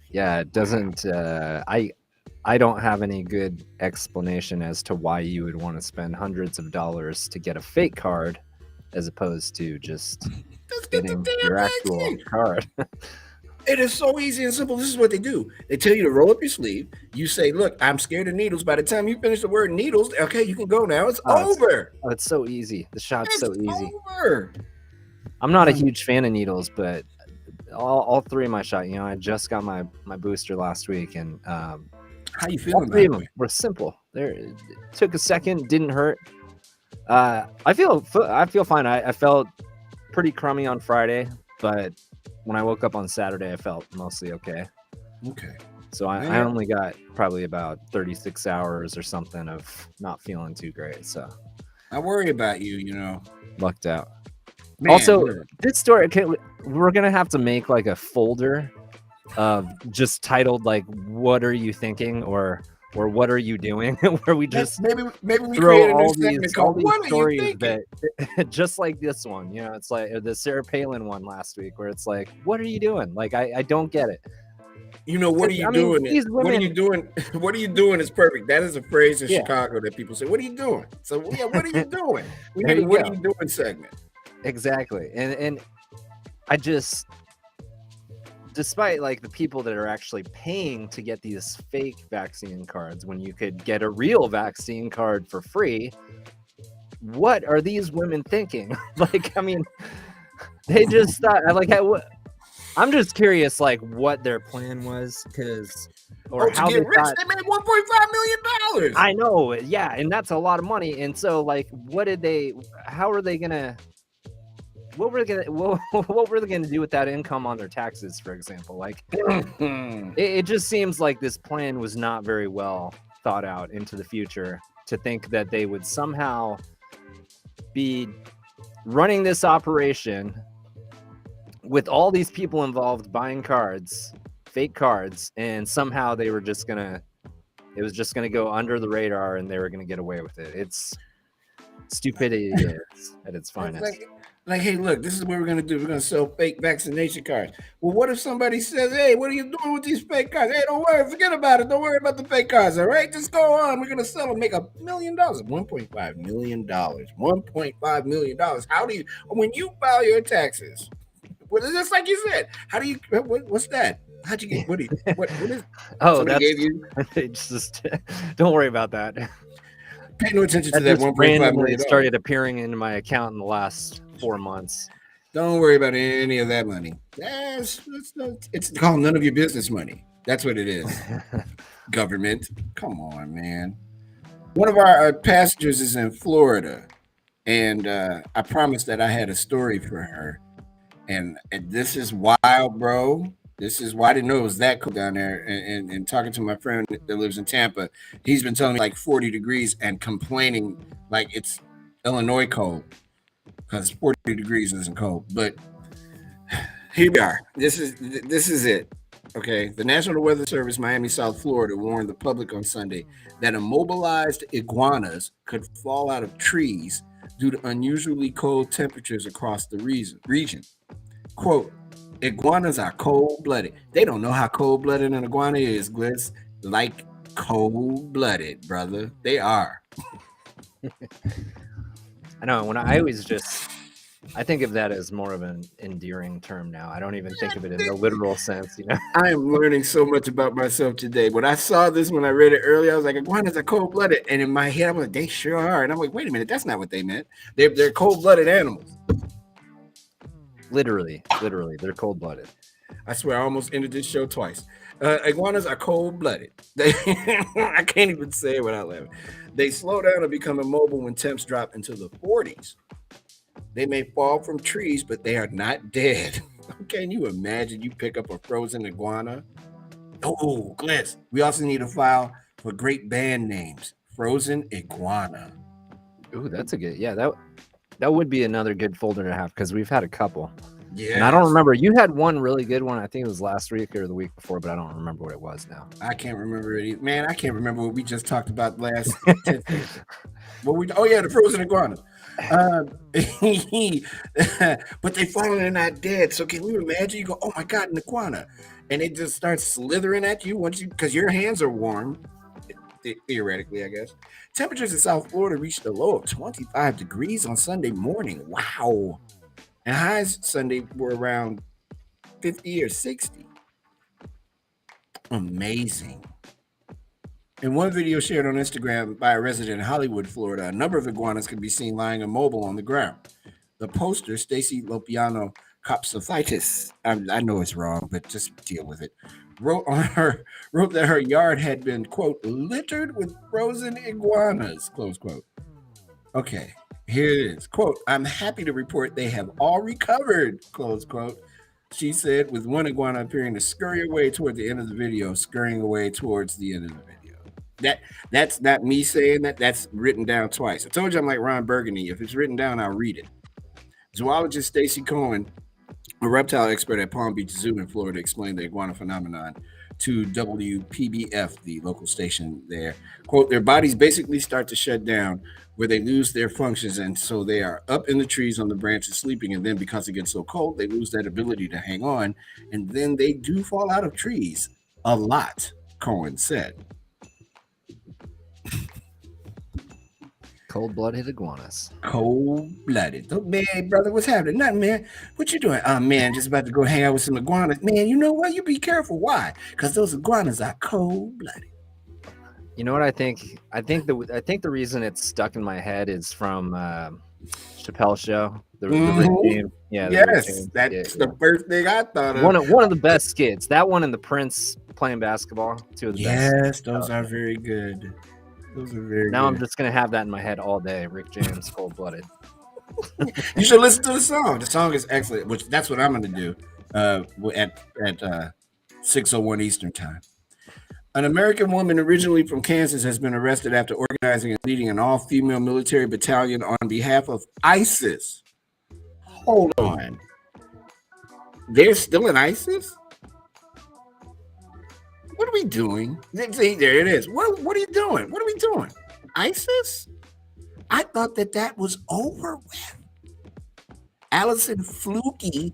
Yeah, it doesn't. I don't have any good explanation as to why you would want to spend hundreds of dollars to get a fake card, as opposed to just getting your actual card. It is so easy and simple. This is what they do. They tell you to roll up your sleeve. You say, "Look, I'm scared of needles." By the time you finish the word needles, okay, you can go now. It's over. It's so easy. The shot's so easy. Over. I'm not a huge fan of needles, but all 3 of my shot, I just got my booster last week, and how you feeling? All 3 of them were simple. It took a second, didn't hurt. I feel fine. I felt pretty crummy on Friday, but when I woke up on Saturday, I felt mostly okay. Okay. So I only got probably about 36 hours or something of not feeling too great. So I worry about you. Lucked out. Man, also, this story, we're gonna have to make like a folder of just titled like "What are you thinking?" or "What are you doing?" where we just maybe we throw all these stories that just like this one. It's like the Sarah Palin one last week, where it's like, "What are you doing?" Like I don't get it. What are you doing? What are you doing? What are you doing is perfect. That is a phrase in Chicago that people say. What are you doing? So yeah, what are you doing? We need a "What are you doing" segment. Exactly. And I just, despite like the people that are actually paying to get these fake vaccine cards when you could get a real vaccine card for free, what are these women thinking? They just thought, I'm just curious, like what their plan was, how they thought they made $1.5 million. I know, yeah, and that's a lot of money. And so, like, what were they gonna do with that income on their taxes, for example? Like, it just seems like this plan was not very well thought out into the future, to think that they would somehow be running this operation with all these people involved buying cards, fake cards, and somehow it was just gonna go under the radar and they were gonna get away with it. It's stupidity at its finest. Like, hey, look, this is what we're gonna do. We're gonna sell fake vaccination cards. Well, what if somebody says, hey, what are you doing with these fake cards? Hey, don't worry, forget about it. Don't worry about the fake cards, all right? Just go on. We're gonna sell them, make $1 million, $1.5 million, $1.5 million. How do you when you file your taxes? Well, just like you said, how do you what's that? How'd you get what do you what is Oh, somebody that's gave you? it's just don't worry about that. Pay no attention to That that just $1.5 randomly million. started appearing into my account in the last 4 months. Don't worry about any of that money. It's called none of your business money. That's what it is. Government. Come on, man. One of our passengers is in Florida, and I promised that I had a story for her. And this is wild, bro. This is why I didn't know it was that cold down there. And talking to my friend that lives in Tampa, he's been telling me like 40 degrees and complaining like it's Illinois cold because 40 degrees isn't cold. But here we are. This is it. Okay. The National Weather Service, Miami, South Florida, warned the public on Sunday that immobilized iguanas could fall out of trees due to unusually cold temperatures across the region. Quote, iguanas are cold blooded. They don't know how cold blooded an iguana is, Gliss. Like cold blooded, brother. They are. I know. I think of that as more of an endearing term now. I don't even think of it in the literal sense, you know. I am learning so much about myself today. When I saw this, when I read it earlier, I was like, iguanas are cold blooded. And in my head, I'm like, they sure are. And I'm like, wait a minute, that's not what they meant. They're cold blooded animals. Literally, they're cold blooded. I swear, I almost ended this show twice. Iguanas are cold blooded. I can't even say it without laughing. They slow down and become immobile when temps drop into the 40s. They may fall from trees, but they are not dead. Can you imagine you pick up a frozen iguana? Oh, Gliss. We also need a file for great band names. Frozen Iguana. Ooh, that's a good. Yeah, that would be another good folder to have because we've had a couple. Yeah. And I don't remember. You had one really good one. I think it was last week or the week before, but I don't remember what it was now. I can't remember it either. Man, I can't remember what we just talked about last. Oh yeah, the frozen iguana. But they fall and they're not dead. So can you imagine? You go, oh my god, an iguana, and it just starts slithering at you because your hands are warm. Theoretically, I guess. Temperatures in South Florida reached a low of 25 degrees on Sunday morning. Wow. And highs Sunday were around 50 or 60. Amazing. In one video shared on Instagram by a resident in Hollywood, Florida, a number of iguanas can be seen lying immobile on the ground. The poster, Stacy Lopiano Copsophytis, I know it's wrong, but just deal with it, wrote that her yard had been, quote, littered with frozen iguanas, close quote. Okay, here it is. Quote, I'm happy to report they have all recovered, close quote. She said, with one iguana appearing to scurry away toward the end of the video, scurrying away towards the end of the video. That's not me saying that. That's written down twice. I told you I'm like Ron Burgundy. If it's written down, I'll read it. Zoologist Stacy Cohen, a reptile expert at Palm Beach Zoo in Florida, explained the iguana phenomenon to WPBF, the local station there. Quote, their bodies basically start to shut down where they lose their functions. And so they are up in the trees on the branches sleeping. And then because it gets so cold, they lose that ability to hang on. And then they do fall out of trees a lot, Cohen said. Cold-blooded iguanas. Cold-blooded. Oh, man, brother, what's happening? Nothing, man. What you doing? Oh, man, just about to go hang out with some iguanas. Man, you know what? You be careful. Why? Because those iguanas are cold-blooded. You know what I think? I think the reason it's stuck in my head is from Chappelle's show. The Rick James. Yeah. Yes, that's the first thing I thought of. One of the best skits. That one and the Prince playing basketball. Two of the best. Yes, those are very good. Those are very now good. I'm just gonna have that in my head all day. Rick James, cold-blooded. You should listen to the song. The song is excellent. Which that's what I'm gonna do at 6:01 Eastern time. An American woman originally from Kansas has been arrested after organizing and leading an all-female military battalion on behalf of ISIS. Hold on. They're still in ISIS? What are we doing? See, there it is. What are you doing? What are we doing? ISIS? I thought that was over with. Allison Fluky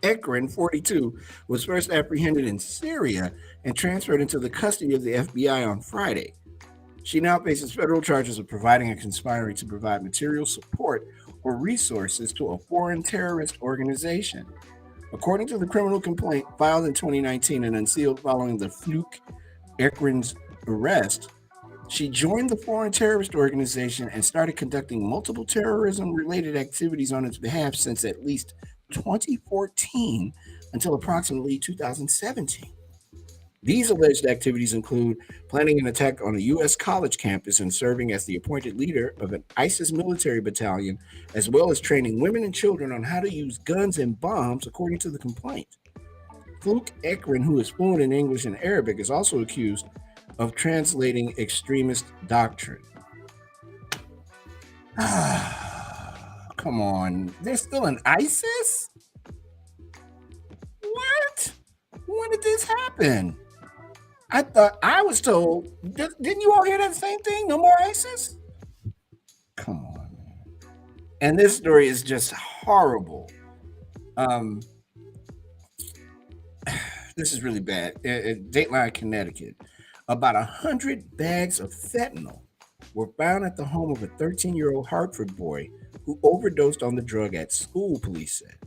Ekren, 42, was first apprehended in Syria and transferred into the custody of the FBI on Friday. She now faces federal charges of providing and conspiring to provide material support or resources to a foreign terrorist organization. According to the criminal complaint filed in 2019 and unsealed following the Fluke Ekren's arrest, she joined the foreign terrorist organization and started conducting multiple terrorism related activities on its behalf since at least 2014 until approximately 2017. These alleged activities include planning an attack on a U.S. college campus and serving as the appointed leader of an ISIS military battalion, as well as training women and children on how to use guns and bombs, according to the complaint. Fluke Ekren, who is fluent in English and Arabic, is also accused of translating extremist doctrine. Come on. There's still an ISIS? What? When did this happen? I thought I was told. Didn't you all hear that same thing? No more ISIS? Come on, man. And this story is just horrible. This is really bad. Dateline, Connecticut. About 100 bags of fentanyl were found at the home of a 13-year-old Hartford boy who overdosed on the drug at school, police said.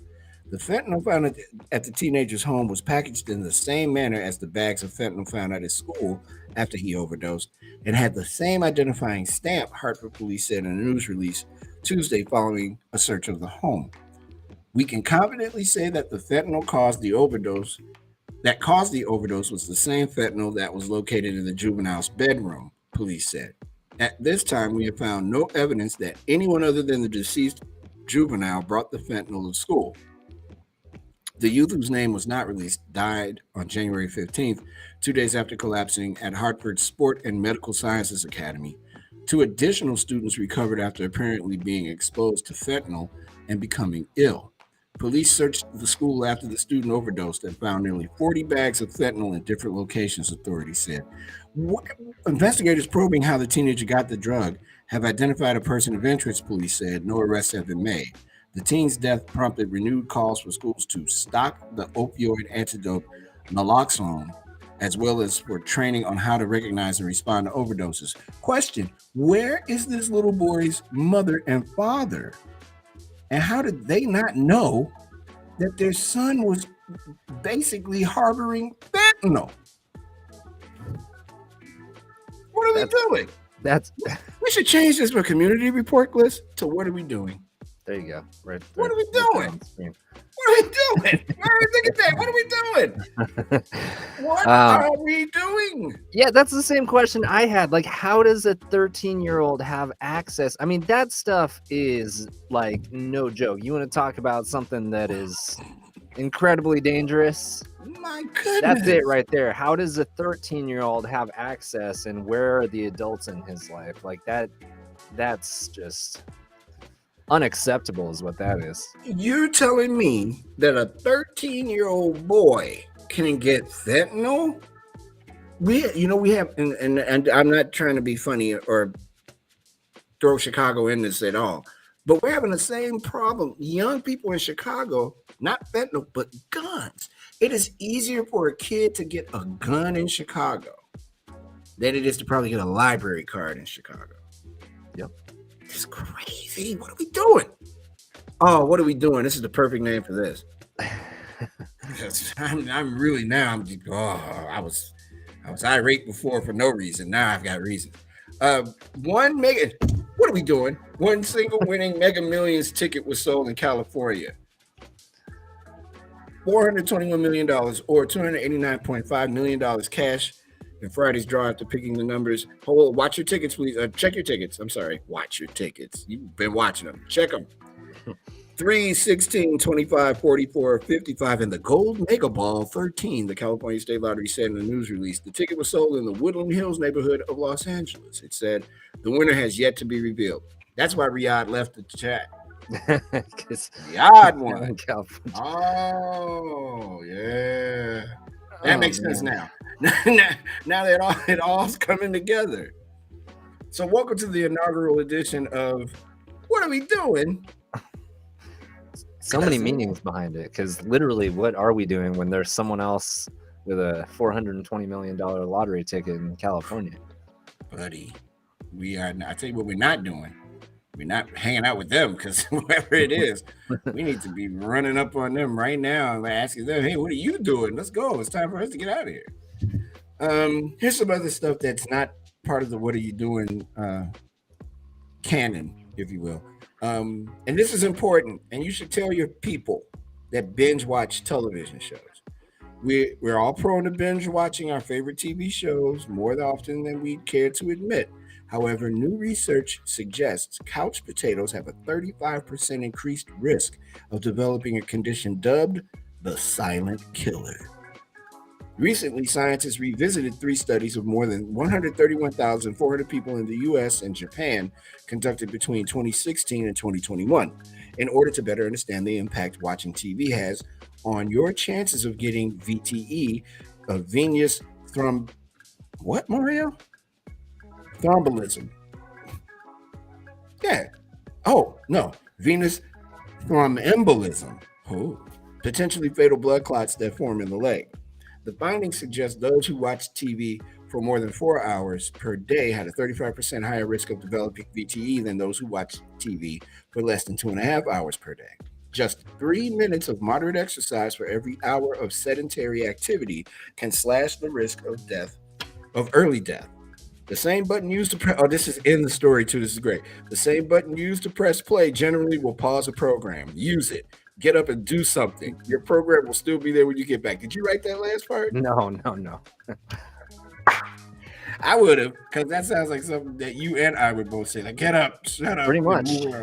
The fentanyl found at the teenager's home was packaged in the same manner as the bags of fentanyl found at his school after he overdosed and had the same identifying stamp, Hartford police said in a news release Tuesday following a search of the home. We can confidently say that the fentanyl caused the overdose was the same fentanyl that was located in the juvenile's bedroom, police said. At this time, we have found no evidence that anyone other than the deceased juvenile brought the fentanyl to school. The youth, whose name was not released, died on January 15th, 2 days after collapsing at Hartford's Sport and Medical Sciences Academy. 2 additional students recovered after apparently being exposed to fentanyl and becoming ill. Police searched the school after the student overdosed and found nearly 40 bags of fentanyl in different locations, authorities said. Investigators probing how the teenager got the drug have identified a person of interest, police said. No arrests have been made. The teen's death prompted renewed calls for schools to stock the opioid antidote naloxone, as well as for training on how to recognize and respond to overdoses. Question: where is this little boy's mother and father? And how did they not know that their son was basically harboring fentanyl? What are we doing? We should change this from community report list to what are we doing? There you go. Right. What are we doing? What are we doing? Look at that. What are we doing? What are we doing? Yeah, that's the same question I had. Like, how does a 13-year-old have access? I mean, that stuff is like no joke. You want to talk about something that is incredibly dangerous? My goodness. That's it right there. How does a 13-year-old have access, and where are the adults in his life? Like that's just unacceptable is what that is. You're telling me that a 13-year-old boy can get fentanyl? We have, and I'm not trying to be funny or throw Chicago in this at all, but we're having the same problem. Young people in Chicago, not fentanyl, but guns. It is easier for a kid to get a gun in Chicago than it is to probably get a library card in Chicago. Yep. It's crazy. What are we doing? Oh, what are we doing? This is the perfect name for this. I'm really now. I was irate before for no reason. Now I've got reason. What are we doing? One single winning Mega Millions ticket was sold in California. $421 million or $289.5 million cash in Friday's draw after picking the numbers. Watch your tickets, please. Check your tickets. I'm sorry. Watch your tickets. You've been watching them. Check them. 3, 16, 25, 44, 55, and the Gold Mega Ball 13, the California State Lottery said in a news release. The ticket was sold in the Woodland Hills neighborhood of Los Angeles. It said the winner has yet to be revealed. That's why Riyadh left the chat. Riyadh won. Oh, yeah. That makes sense now. Now that it all's coming together. So welcome to the inaugural edition of What Are We Doing? So many meanings behind it, because literally, what are we doing when there's someone else with a $420 million lottery ticket in California? Buddy, we are not. I tell you what, we're not doing. We're not hanging out with them, because whoever it is, we need to be running up on them right now and asking them, "Hey, what are you doing? Let's go. It's time for us to get out of here." Here's some other stuff that's not part of the "what are you doing" canon, if you will. And this is important, and you should tell your people that binge watch television shows. We're all prone to binge watching our favorite TV shows more often than we'd care to admit. However, new research suggests couch potatoes have a 35% increased risk of developing a condition dubbed the silent killer. Recently, scientists revisited 3 studies of more than 131,400 people in the US and Japan conducted between 2016 and 2021 in order to better understand the impact watching TV has on your chances of getting VTE, a venous what, Mario? Thrombolism. Yeah. Oh, no. Venous thromboembolism. Oh, potentially fatal blood clots that form in the leg. The findings suggest those who watch TV for more than 4 hours per day had a 35% higher risk of developing VTE than those who watch TV for less than 2.5 hours per day. Just 3 minutes of moderate exercise for every hour of sedentary activity can slash the risk of early death. The same button used to press, this is in the story too, this is great. The same button used to press play generally will pause a program. Use it. Get up and do something. Your program will still be there when you get back. Did you write that last part? No. I would have, because that sounds like something that you and I would both say. Like, get up, shut up. Pretty much. Move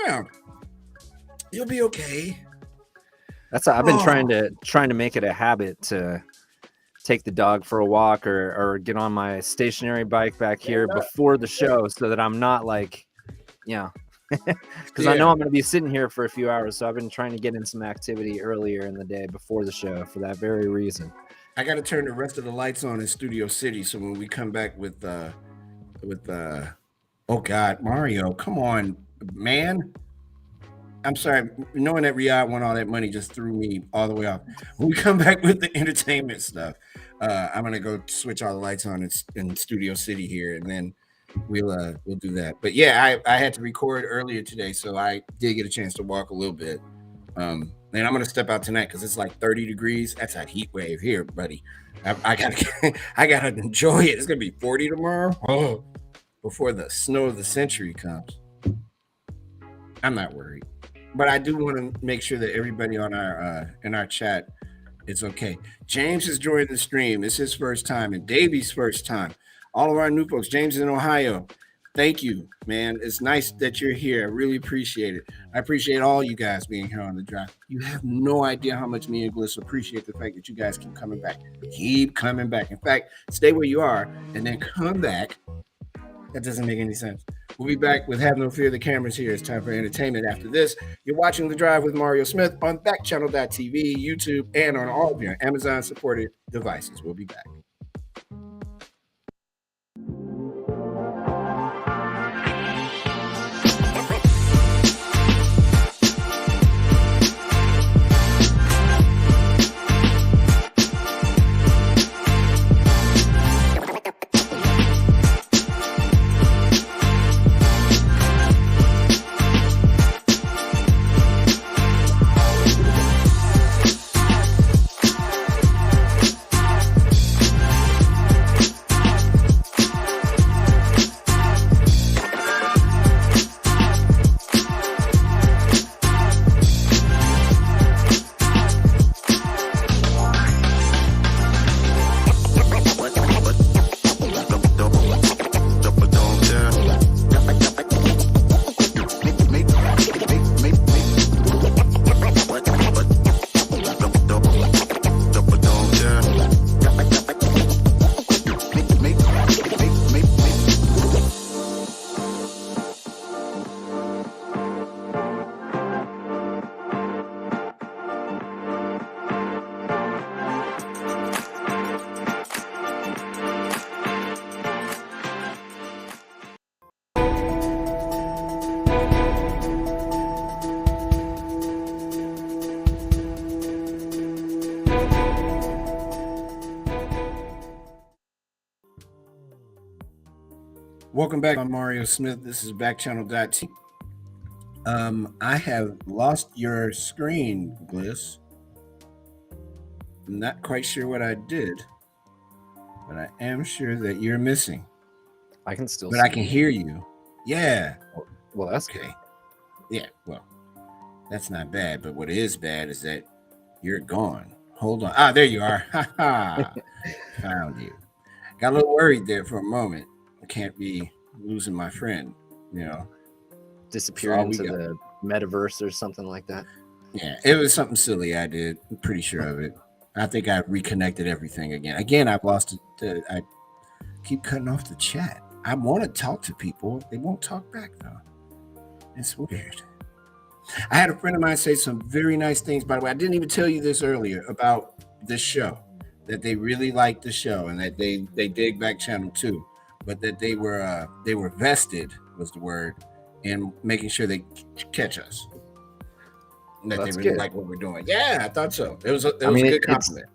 around. You'll be okay. I've been trying to make it a habit to take the dog for a walk or get on my stationary bike back here before the show, so that I'm not like, because I know I'm going to be sitting here for a few hours. So I've been trying to get in some activity earlier in the day before the show for that very reason. I got to turn the rest of the lights on in Studio City, so when we come back with oh God, Mario, come on, man. I'm sorry, knowing that Riyadh won all that money just threw me all the way off. When we come back with the entertainment stuff, I'm gonna go switch all the lights on in Studio City here, and then we'll do that. But yeah, I had to record earlier today, so I did get a chance to walk a little bit. And I'm gonna step out tonight because it's like 30 degrees. That's a heat wave here, buddy. I gotta enjoy it. It's gonna be 40 tomorrow. Before the snow of the century comes. I'm not worried. But I do want to make sure that everybody on our in our chat is okay. James has joined the stream. It's his first time, and Davey's first time. All of our new folks. James in Ohio. Thank you, man. It's nice that you're here. I really appreciate it. I appreciate all you guys being here on the drive. You have no idea how much me and Bliss appreciate the fact that you guys keep coming back. Keep coming back. In fact, stay where you are and then come back. That doesn't make any sense. We'll be back with Have No Fear. The camera's here. It's time for entertainment. After this, you're watching The Drive with Mario Smith on Backchannel.tv, YouTube, and on all of your Amazon-supported devices. We'll be back. Welcome back. I'm Mario Smith. This is Backchannel.t. I have lost your screen, Bliss. I'm not quite sure what I did, but I am sure that you're missing. I can still But see I can you. hear you. Yeah. Well, that's Okay. Yeah. Well, that's not bad. But what is bad is that you're gone. Hold on. Ah, there you are. Ha ha. Found you. Got a little worried there for a moment. I can't be losing my friend. You know, that's disappeared all we into got. the metaverse or something like that. Yeah, it was something silly I did. I'm pretty sure of it. I think I reconnected everything again. Again, I've lost it. I keep cutting off the chat. I want to talk to people. They won't talk back though. It's weird. I had a friend of mine say some very nice things. By the way, I didn't even tell you this earlier about this show. That they really liked the show and that they dig Back Channel too, but that they were vested was the word in making sure they catch us. And that they That's really good. like what we're doing. Yeah, I thought so. It was a I mean, good it's compliment.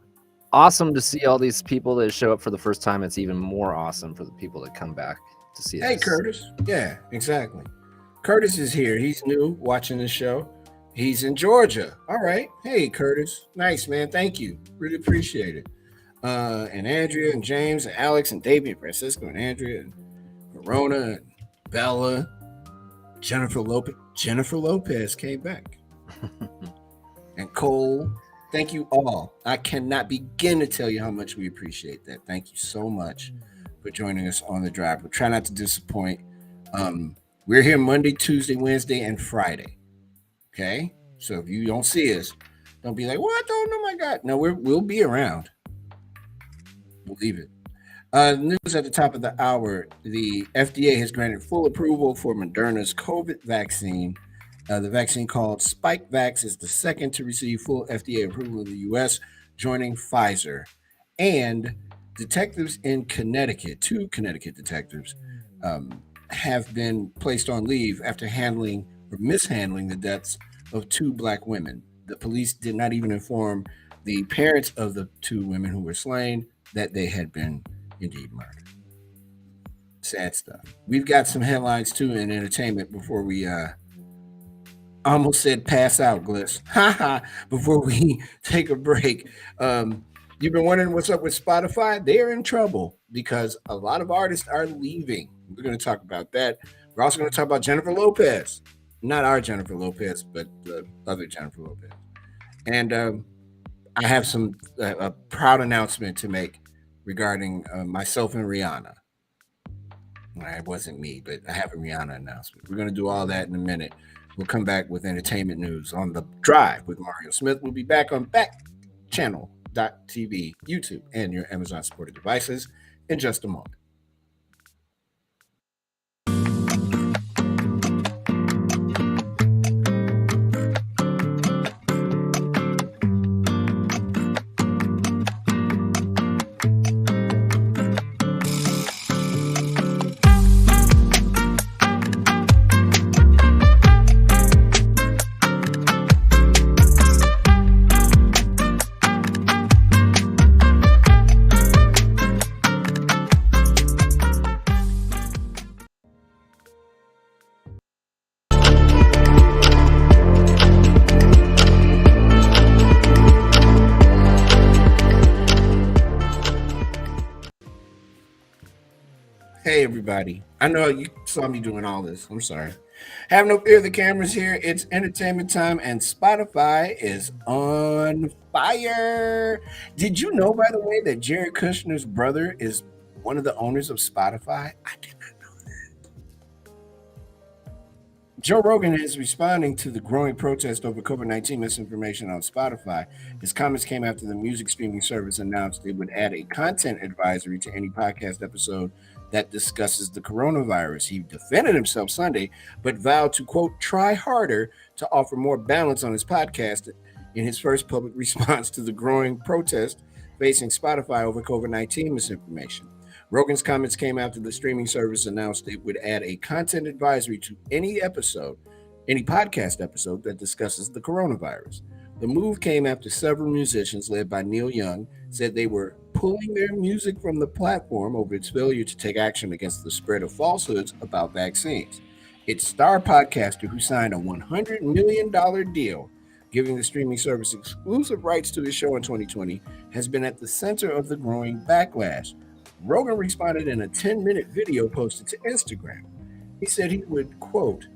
awesome to see all these people that show up for the first time. It's even more awesome for the people that come back to see Hey, us. Curtis. Yeah, exactly. Curtis is here. He's new watching the show. He's in Georgia. All right. Hey, Curtis. Nice, man. Thank you. Really appreciate it. And Andrea and James and Alex and David, Francisco and Andrea and Verona and Bella, Jennifer Lopez. Jennifer Lopez came back. And Cole. Thank you all. I cannot begin to tell you how much we appreciate that. Thank you so much for joining us on the drive. We'll try not to disappoint. We're here Monday, Tuesday, Wednesday, and Friday. Okay, so if you don't see us, don't be like, "What? Oh my God!" No, we'll be around. Believe it. News at the top of the hour: the FDA has granted full approval for Moderna's COVID vaccine. The vaccine called SpikeVax is the second to receive full FDA approval in the U.S., joining Pfizer. And detectives in Connecticut, two Connecticut detectives, um, have been placed on leave after handling or mishandling the deaths of two black women. The police did not even inform the parents of the two women who were slain that they had been indeed murdered. Sad stuff. We've got some headlines too in entertainment before we almost said pass out, Gliss. Haha. Before we take a break. You've been wondering what's up with Spotify? They're in trouble because a lot of artists are leaving. We're going to talk about that. We're also going to talk about Jennifer Lopez. Not our Jennifer Lopez, but the other Jennifer Lopez. And I have a proud announcement to make regarding myself and Rihanna. It wasn't me, but I have a Rihanna announcement. We're going to do all that in a minute. We'll come back with entertainment news on the drive with Mario Smith. We'll be back on Backchannel.tv, YouTube, and your Amazon supported devices in just a moment. Hey, everybody. I know you saw me doing all this. I'm sorry. Have no fear, the camera's here. It's entertainment time, and Spotify is on fire. Did you know, by the way, that Jared Kushner's brother is one of the owners of Spotify? I did not know that. Joe Rogan is responding to the growing protest over COVID-19 misinformation on Spotify. His comments came after the music streaming service announced it would add a content advisory to any podcast episode that discusses the coronavirus. He defended himself Sunday, but vowed to, quote, try harder to offer more balance on his podcast in his first public response to the growing protest facing Spotify over COVID-19 misinformation. Rogan's comments came after the streaming service announced it would add a content advisory to any podcast episode that discusses the coronavirus. The move came after several musicians, led by Neil Young, said they were pulling their music from the platform over its failure to take action against the spread of falsehoods about vaccines. Its star podcaster, who signed a $100 million deal giving the streaming service exclusive rights to his show in 2020, has been at the center of the growing backlash. Rogan responded in a 10-minute video posted to Instagram. He said he would, quote,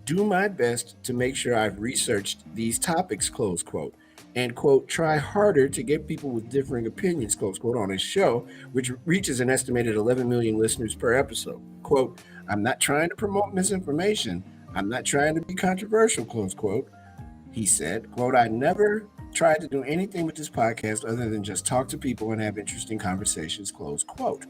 do my best to make sure I've researched these topics, close quote, and, quote, try harder to get people with differing opinions, close quote, on his show, which reaches an estimated 11 million listeners per episode. Quote, I'm not trying to promote misinformation. I'm not trying to be controversial, close quote. He said, quote, I never tried to do anything with this podcast other than just talk to people and have interesting conversations, close quote.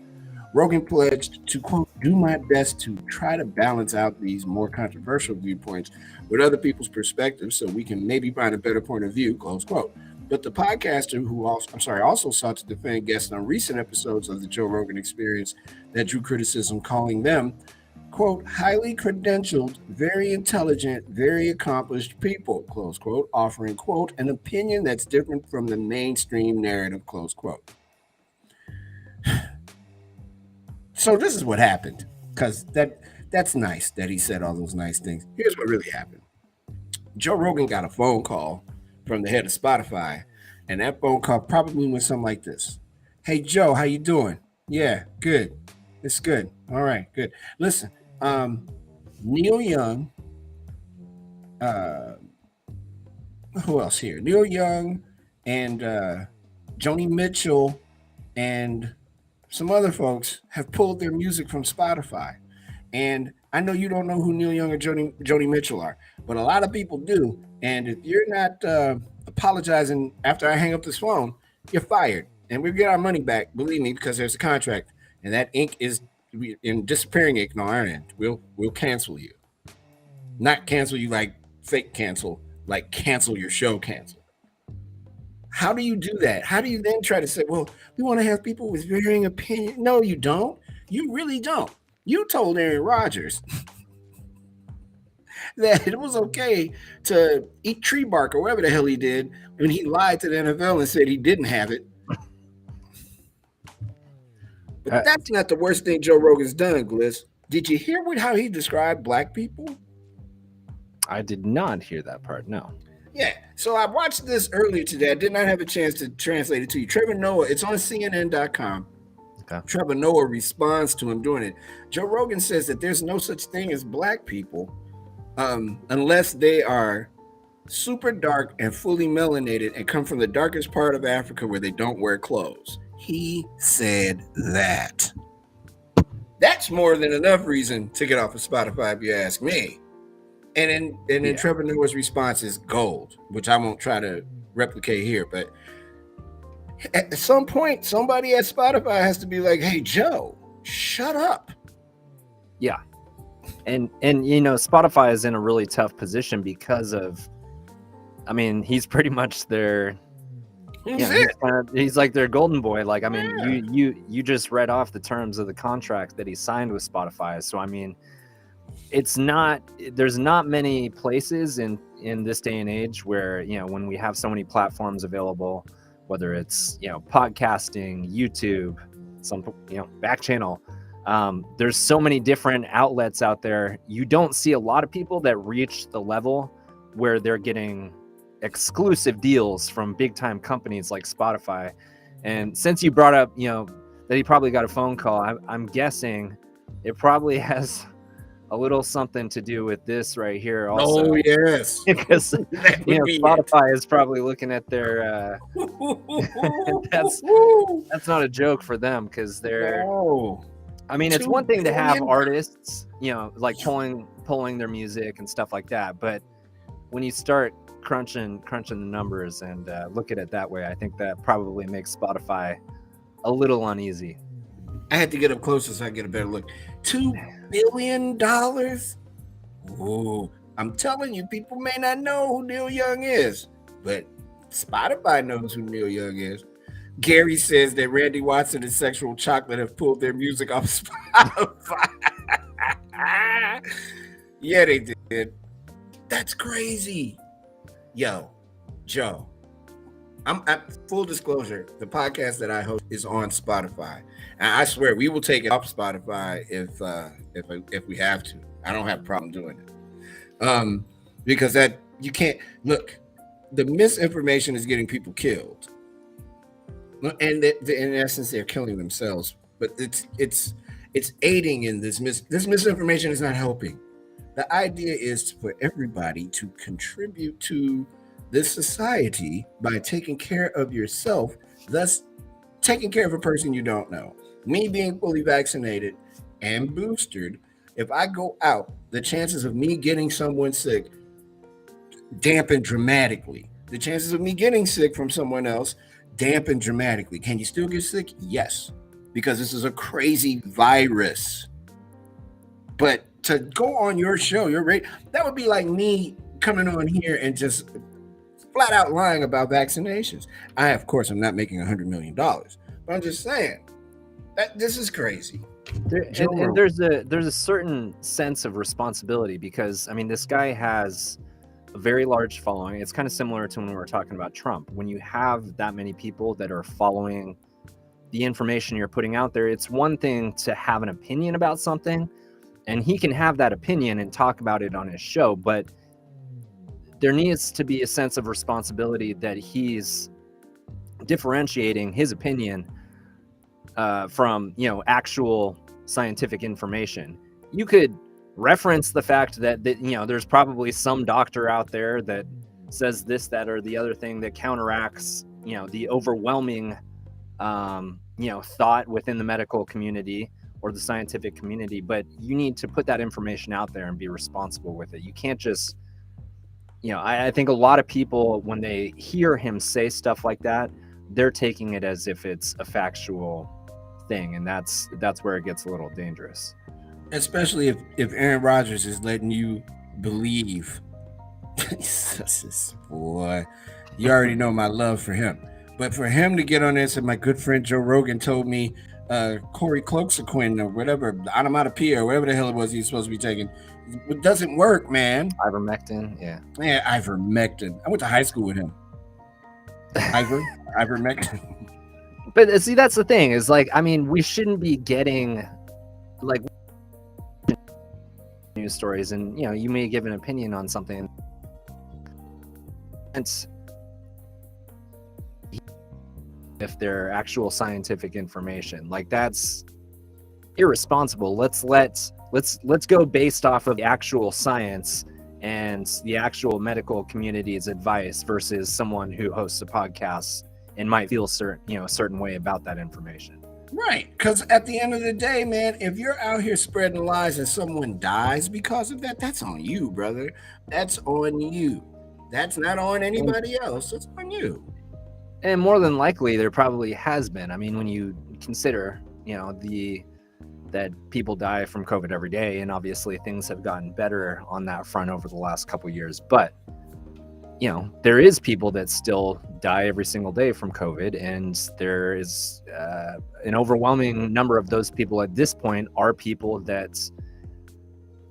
Rogan pledged to, quote, do my best to try to balance out these more controversial viewpoints with other people's perspectives so we can maybe find a better point of view, close quote. But the podcaster, who also sought to defend guests on recent episodes of the Joe Rogan Experience that drew criticism, calling them, quote, highly credentialed, very intelligent, very accomplished people, close quote, offering, quote, an opinion that's different from the mainstream narrative, close quote. So this is what happened, because that's nice that he said all those nice things. Here's what really happened. Joe Rogan got a phone call from the head of Spotify, and that phone call probably went something like this. Hey, Joe, how you doing? Yeah, good. It's good. All right, good. Listen, Neil Young, who else here? Neil Young and Joni Mitchell and some other folks have pulled their music from Spotify. And I know you don't know who Neil Young or Joni Mitchell are, but a lot of people do. And if you're not apologizing after I hang up this phone, you're fired. And we'll get our money back, believe me, because there's a contract. And that ink is in disappearing ink on our end. We'll cancel you. Not cancel you like fake cancel, like cancel your show cancel. How do you do that? How do you then try to say, well, we want to have people with varying opinions? No, you don't. You really don't. You told Aaron Rodgers that it was okay to eat tree bark or whatever the hell he did when he lied to the NFL and said he didn't have it. But that's not the worst thing Joe Rogan's done, Gliss. Did you hear how he described black people? I did not hear that part, no. Yeah, so I watched this earlier today. I did not have a chance to translate it to you. Trevor Noah, it's on CNN.com. Okay. Trevor Noah responds to him doing it. Joe Rogan says that there's no such thing as black people unless they are super dark and fully melanated and come from the darkest part of Africa where they don't wear clothes. He said that. That's more than enough reason to get off of Spotify, if you ask me. And then Trevor Noah's response is gold, which I won't try to replicate here. But at some point, somebody at Spotify has to be like, hey, Joe, shut up. Yeah. And you know, Spotify is in a really tough position because of, I mean, he's pretty much their, he's like their golden boy. Like, I mean, you just read off the terms of the contract that he signed with Spotify. So, I mean, there's not many places in this day and age where, you know, when we have so many platforms available, whether it's, you know, podcasting, YouTube, some, you know, Backchannel, there's so many different outlets out there. You don't see a lot of people that reach the level where they're getting exclusive deals from big time companies like Spotify. And since you brought up, you know, that he probably got a phone call, I'm guessing it probably has a little something to do with this right here also. Oh, yes. Because, you know, Spotify is probably looking at their that's not a joke for them, because they're I mean, it's one thing to have artists, you know, like pulling their music and stuff like that, but when you start crunching the numbers and look at it that way, I think that probably makes Spotify a little uneasy. I had to get up closer so I get a better look. $2 billion? Oh, I'm telling you, people may not know who Neil Young is, but Spotify knows who Neil Young is. Gary says that Randy Watson and Sexual Chocolate have pulled their music off Spotify. Yeah, they did. That's crazy. Yo, Joe, I'm at full disclosure. The podcast that I host is on Spotify, and I swear we will take it off Spotify if we have to. I don't have a problem doing it. Because that you can't look. The misinformation is getting people killed, and in essence, they're killing themselves. But it's aiding in this misinformation is not helping. The idea is for everybody to contribute to this society by taking care of yourself, thus taking care of a person you don't know. Me being fully vaccinated and boosted, if I go out, the chances of me getting someone sick dampen dramatically. The chances of me getting sick from someone else dampen dramatically. Can you still get sick? Yes, because this is a crazy virus. But to go on your show, your rate, that would be like me coming on here and just flat out lying about vaccinations. Of course, I'm not making $100 million, but I'm just saying that this is crazy. And there's a certain sense of responsibility because I mean, this guy has a very large following. It's kind of similar to when we were talking about Trump. When you have that many people that are following the information you're putting out there, it's one thing to have an opinion about something, and he can have that opinion and talk about it on his show, but there needs to be a sense of responsibility that he's differentiating his opinion from, actual scientific information. You could reference the fact that there's probably some doctor out there that says this, that, or the other thing that counteracts, the overwhelming, thought within the medical community or the scientific community. But you need to put that information out there and be responsible with it. You can't just, I think a lot of people, when they hear him say stuff like that, they're taking it as if it's a factual thing, and that's where it gets a little dangerous. Especially if Aaron Rodgers is letting you believe, boy, you already know my love for him. But for him to get on this, and my good friend Joe Rogan told me Corey Cloxaquin or whatever, onomatopoeia or whatever the hell it was he's supposed to be taking, it doesn't work, man. Ivermectin, yeah. Man, ivermectin. I went to high school with him. Ivermectin. But see, that's the thing is, like, I mean, we shouldn't be getting like news stories, and you may give an opinion on something. It's if they're actual scientific information, like that's irresponsible. Let's go based off of the actual science and the actual medical community's advice versus someone who hosts a podcast and might feel a certain way about that information. Right, because at the end of the day, man, if you're out here spreading lies and someone dies because of that, that's on you, brother. That's on you. That's not on anybody else. It's on you. And more than likely, there probably has been. I mean, when you consider, that people die from COVID every day, and obviously things have gotten better on that front over the last couple of years, but there is people that still die every single day from COVID, and there is an overwhelming number of those people at this point are people that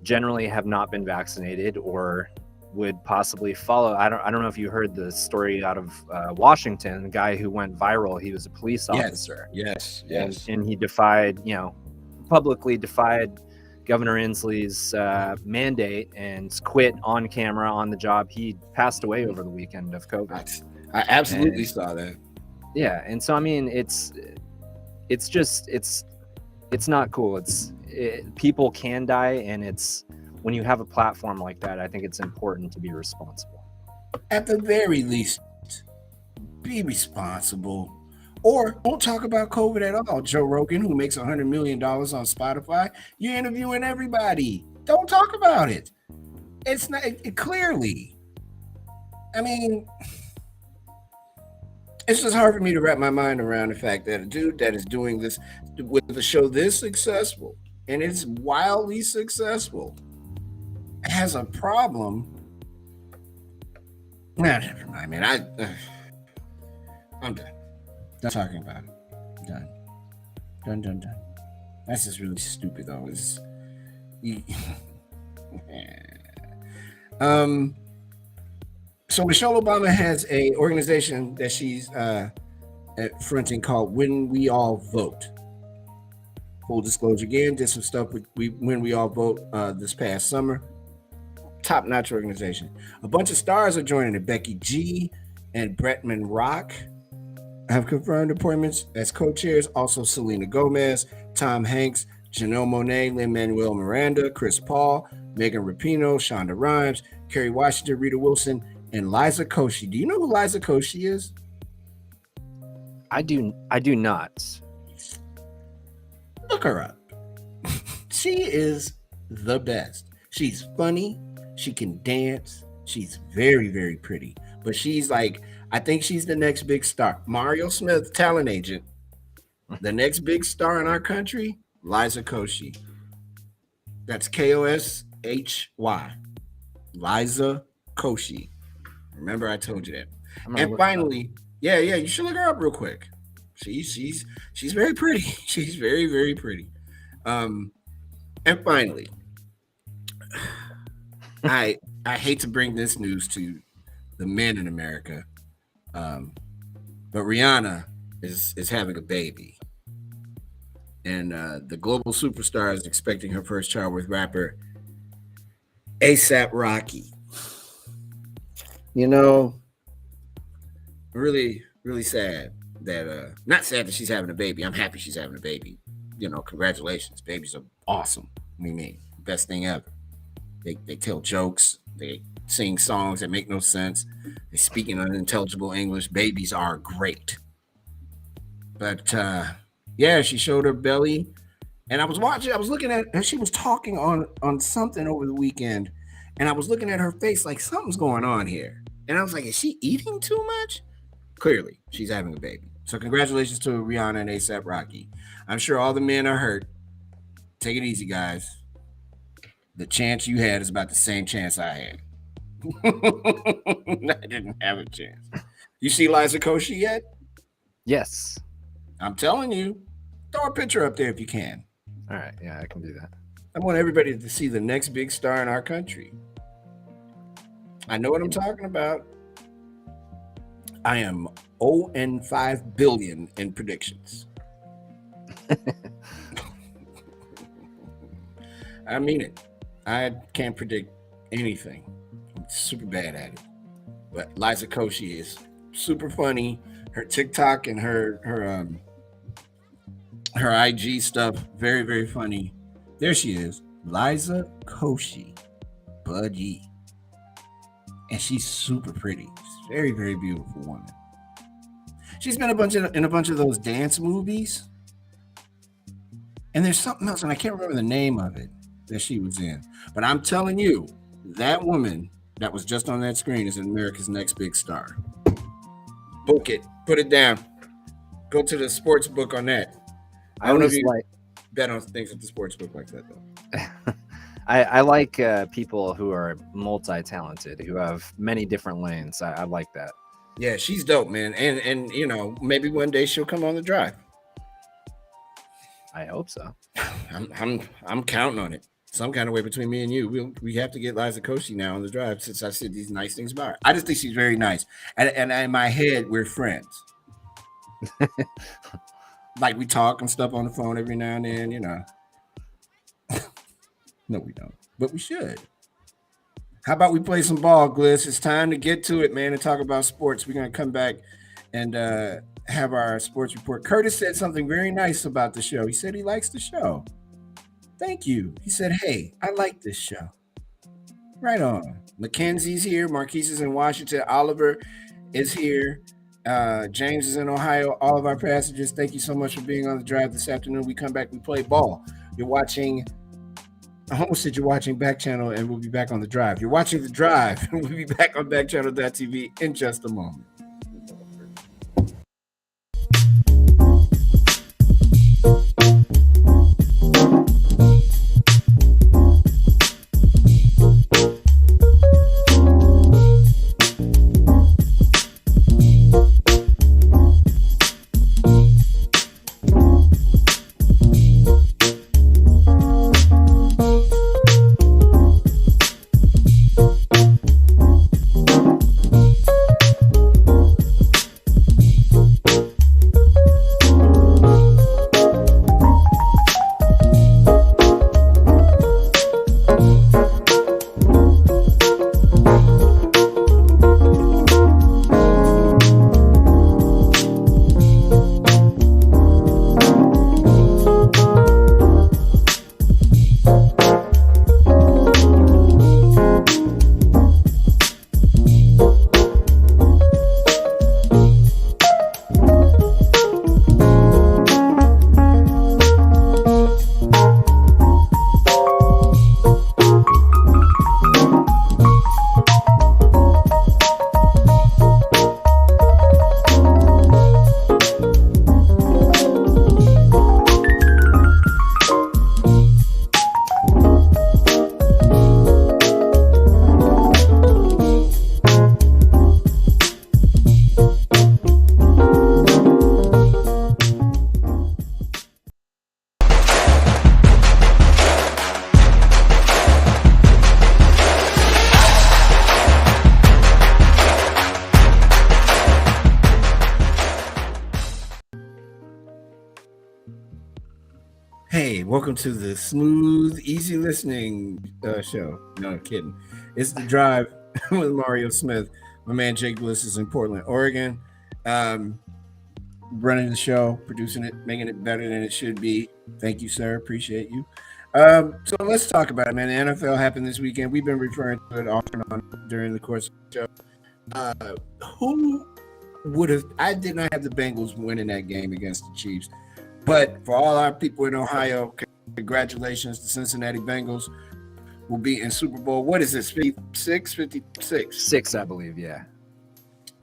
generally have not been vaccinated or would possibly follow. I don't know if you heard the story out of Washington, the guy who went viral. He was a police officer. Yes. And he defied, publicly defied Governor Inslee's mandate and quit on camera on the job. He passed away over the weekend of COVID. I absolutely saw that. Yeah, and so I mean, it's not cool. People can die, and it's when you have a platform like that, I think it's important to be responsible. At the very least, be responsible. Or don't talk about COVID at all. Joe Rogan, who makes $100 million on Spotify, you're interviewing everybody. Don't talk about it. It's not clearly. I mean, it's just hard for me to wrap my mind around the fact that a dude that is doing this with a show this successful, and it's wildly successful, has a problem. Nah, never mind, man. I'm done. Done talking about it. Done. That's just really stupid, though. So Michelle Obama has a organization that she's fronting called When We All Vote. Full disclosure again, did some stuff with When We All Vote this past summer. Top notch organization. A bunch of stars are joining it. Becky G and Bretman Rock have confirmed appointments as co-chairs. Also, Selena Gomez, Tom Hanks, Janelle Monáe, Lin-Manuel Miranda, Chris Paul, Megan Rapinoe, Shonda Rhimes, Kerry Washington, Rita Wilson, and Liza Koshy. Do you know who Liza Koshy is? I do not. Look her up. She is the best. She's funny. She can dance. She's very, very pretty. But she's like, I think she's the next big star. Mario Smith, talent agent. The next big star in our country, Liza Koshy. That's Koshy. Liza Koshy. Remember, I told you that. And finally, yeah, you should look her up real quick. She's very pretty. She's very, very pretty. And finally, I hate to bring this news to the men in America, but Rihanna is having a baby, and the global superstar is expecting her first child with rapper A$AP Rocky. You know, really, really sad that not sad that she's having a baby. I'm happy she's having a baby. You know, congratulations. Babies are awesome. I mean, best thing ever. They tell jokes. They sing songs that make no sense. They speak in unintelligible English. Babies are great. But yeah, she showed her belly. And I was looking at her. She was talking on something over the weekend. And I was looking at her face like something's going on here. And I was like, is she eating too much? Clearly, she's having a baby. So congratulations to Rihanna and A$AP Rocky. I'm sure all the men are hurt. Take it easy, guys. The chance you had is about the same chance I had. I didn't have a chance. You see Liza Koshy yet? Yes. I'm telling you. Throw a picture up there if you can. All right. Yeah, I can do that. I want everybody to see the next big star in our country. I know what I'm talking about. I am 0-5 billion in predictions. I mean it. I can't predict anything. I'm super bad at it. But Liza Koshy is super funny. Her TikTok and her IG stuff, very, very funny. There she is, Liza Koshy, buddy. And she's super pretty. She's a very, very beautiful woman. She's been in a bunch of those dance movies. And there's something else, and I can't remember the name of it that she was in. But I'm telling you, that woman that was just on that screen is America's next big star. Book it. Put it down. Go to the sports book on that. I don't know if you bet on things at the sports book like that, though. I like people who are multi-talented, who have many different lanes. I like that. Yeah, she's dope, man. And you know, maybe one day she'll come on the drive. I hope so. I'm counting on it. Some kind of way between me and you. We have to get Liza Koshy now on the drive since I said these nice things about her. I just think she's very nice. And in my head, we're friends. Like we talk and stuff on the phone every now and then, you know. No, we don't. But we should. How about we play some ball, Gliss? It's time to get to it, man, and talk about sports. We're going to come back and have our sports report. Curtis said something very nice about the show. He said he likes the show. Thank you. He said, hey, I like this show. Right on. Mackenzie's here. Marquise is in Washington. Oliver is here. James is in Ohio. All of our passengers, thank you so much for being on the drive this afternoon. We come back, we play ball. You're watching... I almost said you're watching Backchannel, and we'll be back on the drive. You're watching the drive, and we'll be back on Backchannel.tv in just a moment. Welcome to the smooth, easy listening show. No, I'm kidding. It's The Drive with Mario Smith. My man Jake Bliss is in Portland, Oregon. Um, Running the show, producing it, making it better than it should be. Thank you, sir. Appreciate you. So let's talk about it, man. The NFL happened this weekend. We've been referring to it off and on during the course of the show. Who would have? I did not have the Bengals winning that game against the Chiefs. But for all our people in Ohio, congratulations. The Cincinnati Bengals will be in Super Bowl. What is this, 56? 56? 6, I believe, yeah.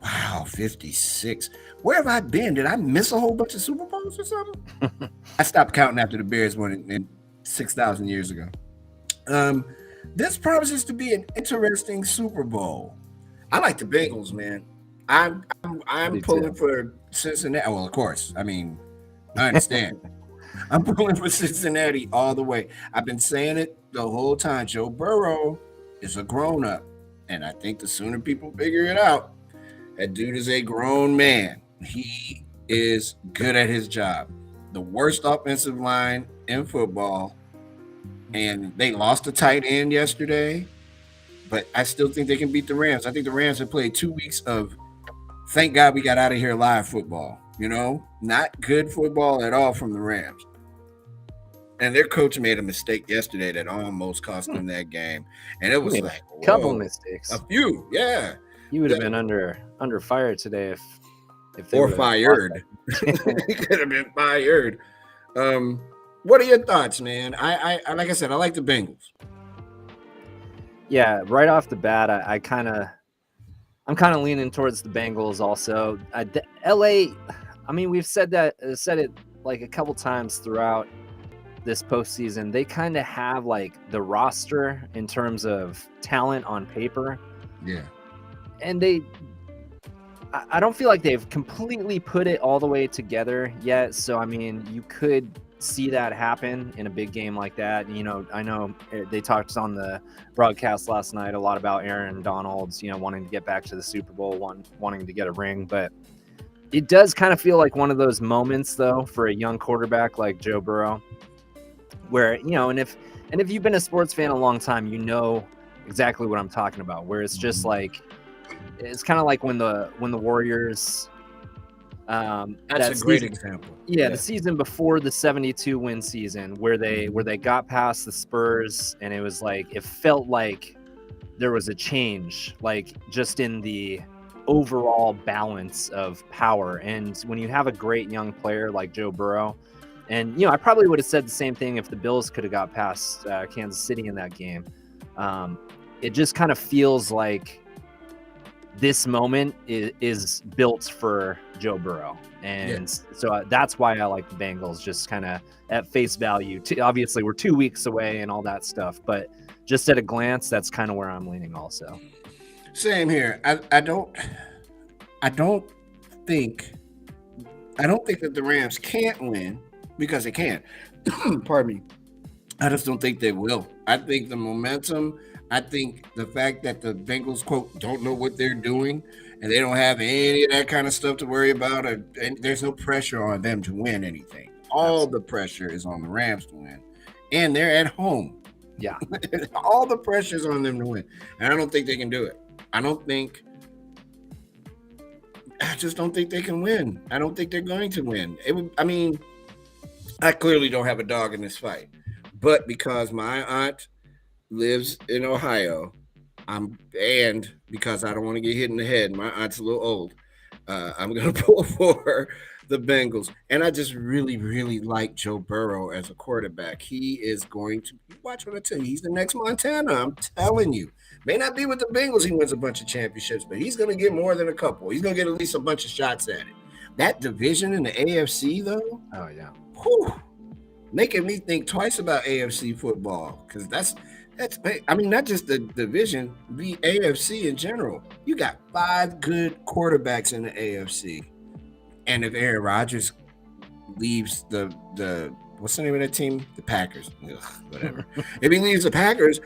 Wow, 56. Where have I been? Did I miss a whole bunch of Super Bowls or something? I stopped counting after the Bears won in 6,000 years ago. This promises to be an interesting Super Bowl. I like the Bengals, man. I'm pulling for Cincinnati. Well, of course. I mean, I understand. I'm pulling for Cincinnati all the way. I've been saying it the whole time. Joe Burrow is a grown-up, and I think the sooner people figure it out, that dude is a grown man. He is good at his job. The worst offensive line in football, and they lost a tight end yesterday, but I still think they can beat the Rams. I think the Rams have played 2 weeks of thank God we got out of here live football. You know, not good football at all from the Rams. And their coach made a mistake yesterday that almost cost them that game. And it was like a couple mistakes. A few, yeah. You would have been under fire today if they or fired. He could have been fired. What are your thoughts, man? I like I said, I like the Bengals. Yeah, right off the bat, I'm kind of leaning towards the Bengals also. LA, I mean, we've said it like a couple times throughout this postseason. They kind of have like the roster in terms of talent on paper. Yeah. And I don't feel like they've completely put it all the way together yet. So, I mean, you could see that happen in a big game like that. You know, I know they talked on the broadcast last night a lot about Aaron Donald's, wanting to get back to the Super Bowl, wanting to get a ring. But it does kind of feel like one of those moments, though, for a young quarterback like Joe Burrow, where, and if you've been a sports fan a long time, you know exactly what I'm talking about, where it's just like, it's kind of like when the Warriors. That's a great example. Yeah, the season before the 72 win season, where they got past the Spurs, and it was like it felt like there was a change, like just in the overall balance of power. And when you have a great young player like Joe Burrow, and I probably would have said the same thing if the Bills could have got past Kansas City in that game. It just kind of feels like this moment is built for Joe Burrow. And so that's why I like the Bengals, just kind of at face value. Obviously, we're 2 weeks away and all that stuff, but just at a glance, that's kind of where I'm leaning also. Same here. I don't think that the Rams can't win because they can't. Pardon me. I just don't think they will. I think the momentum, I think the fact that the Bengals, quote, don't know what they're doing and they don't have any of that kind of stuff to worry about, and there's no pressure on them to win anything. All the pressure is on the Rams to win, and they're at home. Yeah. All the pressure is on them to win, and I don't think they can do it. I just don't think they can win. I don't think they're going to win. I clearly don't have a dog in this fight, but because my aunt lives in Ohio, and because I don't want to get hit in the head, my aunt's a little old, I'm going to pull for the Bengals. And I just really, really like Joe Burrow as a quarterback. He is going to, watch what I tell you, he's the next Montana, I'm telling you. May not be with the Bengals, he wins a bunch of championships, but he's going to get more than a couple. He's going to get at least a bunch of shots at it. That division in the AFC, though, oh yeah, making me think twice about AFC football, because that's not just the division, the AFC in general. You got 5 good quarterbacks in the AFC, and if Aaron Rodgers leaves the what's the name of that team? The Packers. Ugh, whatever. If he leaves the Packers,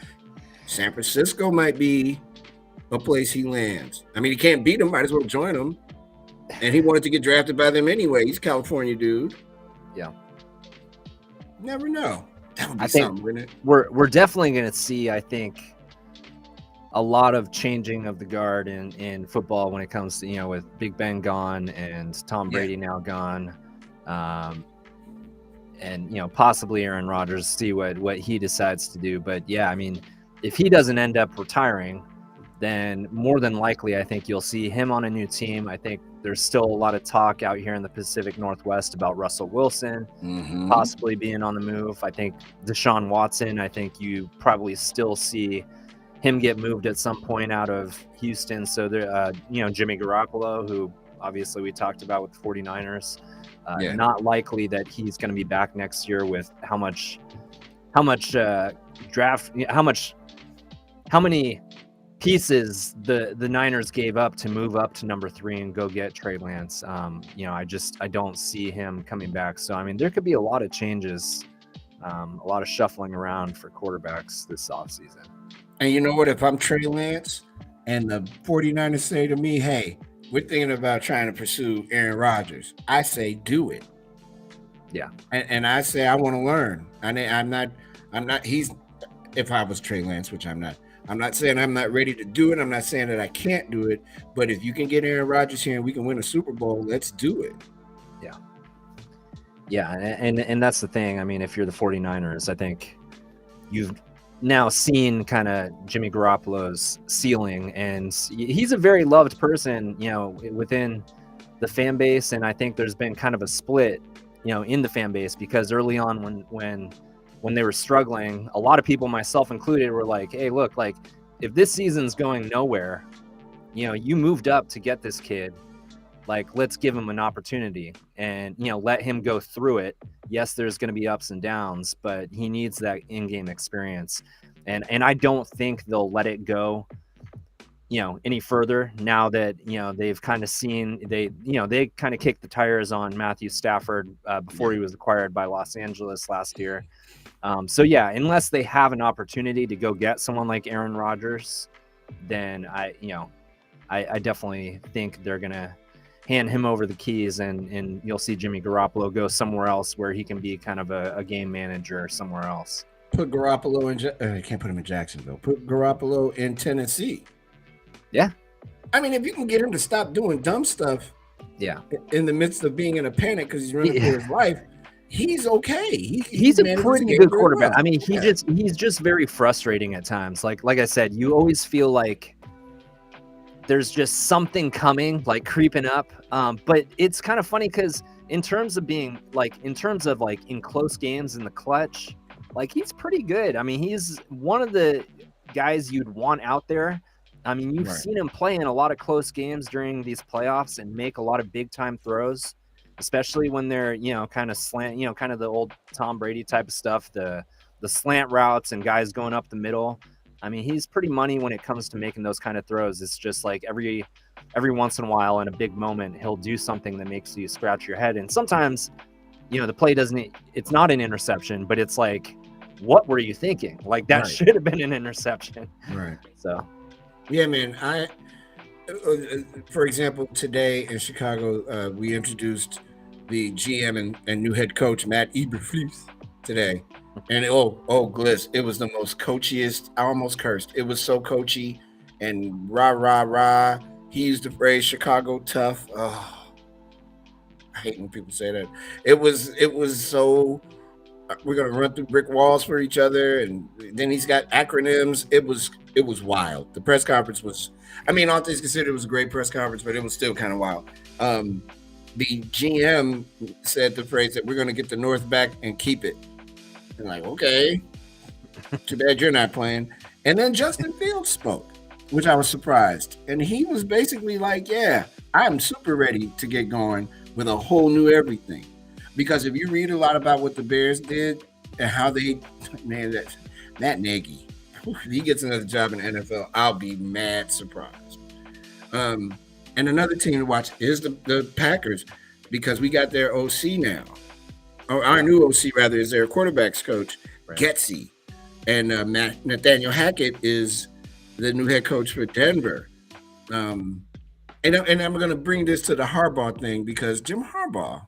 San Francisco might be a place he lands. I mean, he can't beat them. Might as well join them. And he wanted to get drafted by them anyway. He's a California dude. Yeah. Never know. That would be I think something, wouldn't it? we're definitely going to see, I think, a lot of changing of the guard in football when it comes to, with Big Ben gone and Tom Yeah. Brady now gone, and possibly Aaron Rodgers, see what he decides to do. But yeah, I mean, if he doesn't end up retiring, then more than likely I think you'll see him on a new team. I think there's still a lot of talk out here in the Pacific Northwest about Russell Wilson possibly being on the move. I think Deshaun Watson, I think you probably still see him get moved at some point out of Houston. So there, Jimmy Garoppolo, who obviously we talked about with the 49ers, Yeah. not likely that he's going to be back next year with how many pieces the Niners gave up to move up to number 3 and go get Trey Lance. I don't see him coming back. So I mean, there could be a lot of changes, a lot of shuffling around for quarterbacks this offseason. And you know what? If I'm Trey Lance and the 49ers say to me, hey, we're thinking about trying to pursue Aaron Rodgers, I say do it. Yeah. And I say I want to learn. I'm not, if I was Trey Lance, which I'm not saying I'm not ready to do it. I'm not saying that I can't do it. But if you can get Aaron Rodgers here and we can win a Super Bowl, let's do it. Yeah. Yeah. And that's the thing. I mean, if you're the 49ers, I think you've now seen kind of Jimmy Garoppolo's ceiling, and he's a very loved person, within the fan base. And I think there's been kind of a split, in the fan base, because early on when they were struggling, a lot of people, myself included, were like, hey, look, like if this season's going nowhere, you moved up to get this kid, like let's give him an opportunity and let him go through it. Yes, there's going to be ups and downs, but he needs that in-game experience, and I don't think they'll let it go any further now that they've kind of seen they kind of kicked the tires on Matthew Stafford before he was acquired by Los Angeles last year. So yeah, unless they have an opportunity to go get someone like Aaron Rodgers, then I definitely think they're gonna hand him over the keys, and you'll see Jimmy Garoppolo go somewhere else where he can be kind of a game manager somewhere else. Put Garoppolo in. I can't put him in Jacksonville. Put Garoppolo in Tennessee. Yeah. I mean, if you can get him to stop doing dumb stuff. Yeah. In the midst of being in a panic because he's running for his life, he's okay. He's a pretty good quarterback. Well. I mean, he's just very frustrating at times. Like I said, you always feel like there's just something coming, like creeping up. But it's kind of funny because in terms of in close games in the clutch, like he's pretty good. I mean, he's one of the guys you'd want out there. I mean, you've seen him play in a lot of close games during these playoffs and make a lot of big time throws, especially when they're, kind of slant, kind of the old Tom Brady type of stuff, the slant routes and guys going up the middle. I mean, he's pretty money when it comes to making those kind of throws. It's just like every once in a while in a big moment, he'll do something that makes you scratch your head. And sometimes, the play it's not an interception, but it's like, what were you thinking? Like that should have been an interception. Right. So. Yeah, man. For example, today in Chicago, we introduced the GM and new head coach, Matt Eberflus, today. And Gliss, it was the most coachiest. I almost cursed. It was so coachy and rah, rah, rah. He used the phrase Chicago tough. Oh, I hate when people say that. It was so, we're going to run through brick walls for each other. And then he's got acronyms. It was wild. The press conference was, I mean, all things considered, it was a great press conference, but it was still kind of wild. The GM said the phrase that we're going to get the North back and keep it. I'm like, okay, too bad you're not playing. And then Justin Fields spoke, which I was surprised. And he was basically like, yeah, I'm super ready to get going with a whole new everything. Because if you read a lot about what the Bears did and how they, man, that Nagy, if he gets another job in the NFL, I'll be mad surprised. And another team to watch is the Packers, because we got their OC now. Or our new OC, rather, is their quarterbacks coach, Getsy. And Nathaniel Hackett is the new head coach for Denver. And I'm going to bring this to the Harbaugh thing, because Jim Harbaugh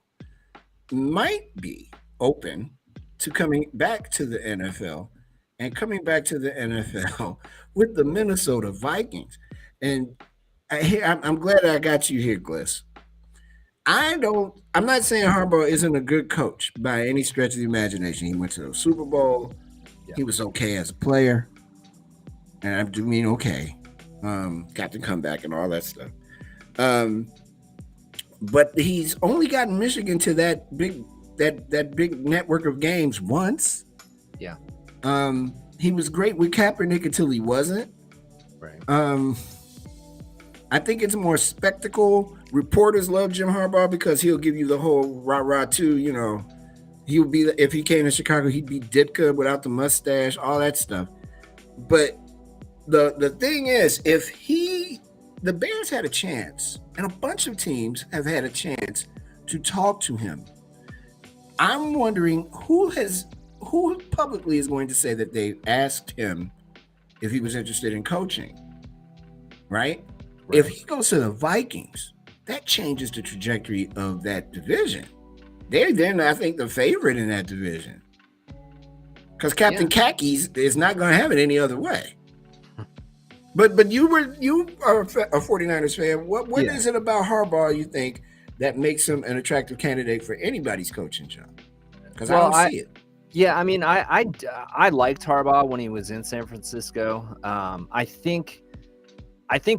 might be open to coming back to the NFL and coming back to the NFL with the Minnesota Vikings. And I'm glad I got you here, Gliss. I'm not saying Harbaugh isn't a good coach by any stretch of the imagination. He went to the Super Bowl. Yeah. He was okay as a player. And I do mean okay. Got to come back and all that stuff. But he's only gotten Michigan to that big network of games once. Yeah. He was great with Kaepernick until he wasn't. Right. I think it's more spectacle. Reporters love Jim Harbaugh because he'll give you the whole rah-rah too. You know, he would be, if he came to Chicago, he'd be Ditka without the mustache, all that stuff. But the thing is, if the Bears had a chance, and a bunch of teams have had a chance to talk to him, I'm wondering who publicly is going to say that they asked him if he was interested in coaching, right? If he goes to the Vikings, that changes the trajectory of that division. They're then, I think, the favorite in that division. Because Captain Khakis is not going to have it any other way. But you are a 49ers fan. What is it about Harbaugh you think that makes him an attractive candidate for anybody's coaching job? Because I don't see it. Yeah, I mean, I liked Harbaugh when he was in San Francisco. I think